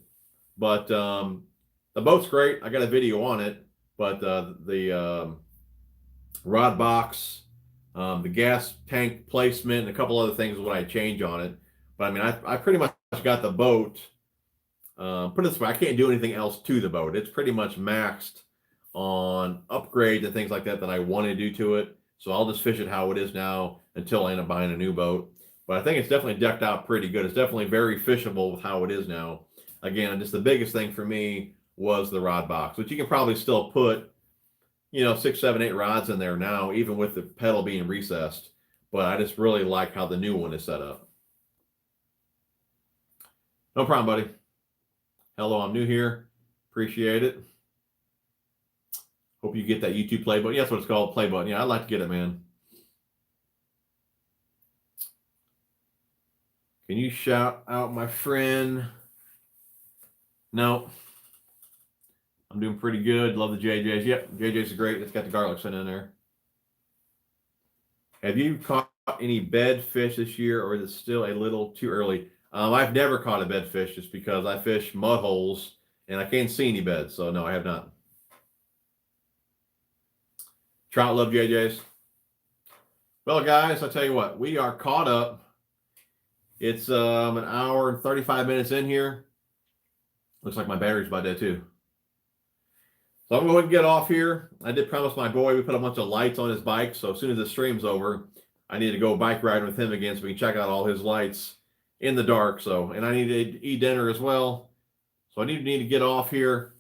But the boat's great. I got a video on it, but the rod box, the gas tank placement, and a couple other things is what I change on it. But I mean, I pretty much got the boat. Put it this way, I can't do anything else to the boat. It's pretty much maxed on upgrades and things like that I want to do to it. So I'll just fish it how it is now until I end up buying a new boat. But I think it's definitely decked out pretty good. It's definitely very fishable with how it is now. Again, just the biggest thing for me was the rod box, which you can probably still put, 6, 7, 8 rods in there now, even with the pedal being recessed. But I just really like how the new one is set up. No problem, buddy. Hello, I'm new here. Appreciate it. Hope you get that YouTube play button. Yeah, that's what it's called, play button. Yeah, I'd like to get it, man. Can you shout out my friend? No. I'm doing pretty good. Love the JJs. Yep, JJ's great. It's got the garlic sitting in there. Have you caught any bed fish this year, or is it still a little too early? I've never caught a bed fish just because I fish mud holes and I can't see any beds. So no, I have not. Trout love JJs. Well, guys, I tell you what, we are caught up. It's an hour and 35 minutes in here. Looks like my battery's about dead too. So I'm going to get off here. I did promise my boy we put a bunch of lights on his bike. So as soon as the stream's over, I need to go bike riding with him again so we can check out all his lights in the dark. So, and I need to eat dinner as well. So I need to get off here.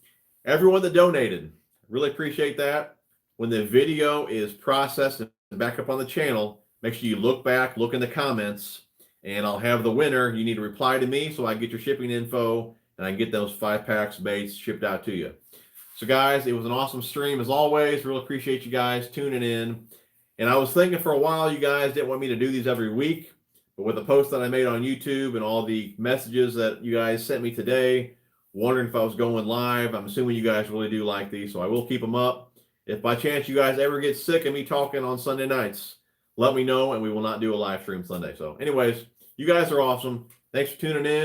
Everyone that donated, really appreciate that. When the video is processed and back up on the channel, make sure you look back, look in the comments, and I'll have the winner. You need to reply to me so I can get your shipping info and I can get those 5 packs baits shipped out to you. So guys, it was an awesome stream as always. Really appreciate you guys tuning in. And I was thinking for a while you guys didn't want me to do these every week, but with the post that I made on YouTube and all the messages that you guys sent me today, wondering if I was going live, I'm assuming you guys really do like these, so I will keep them up. If by chance you guys ever get sick of me talking on Sunday nights, let me know and we will not do a live stream Sunday. So anyways, you guys are awesome. Thanks for tuning in.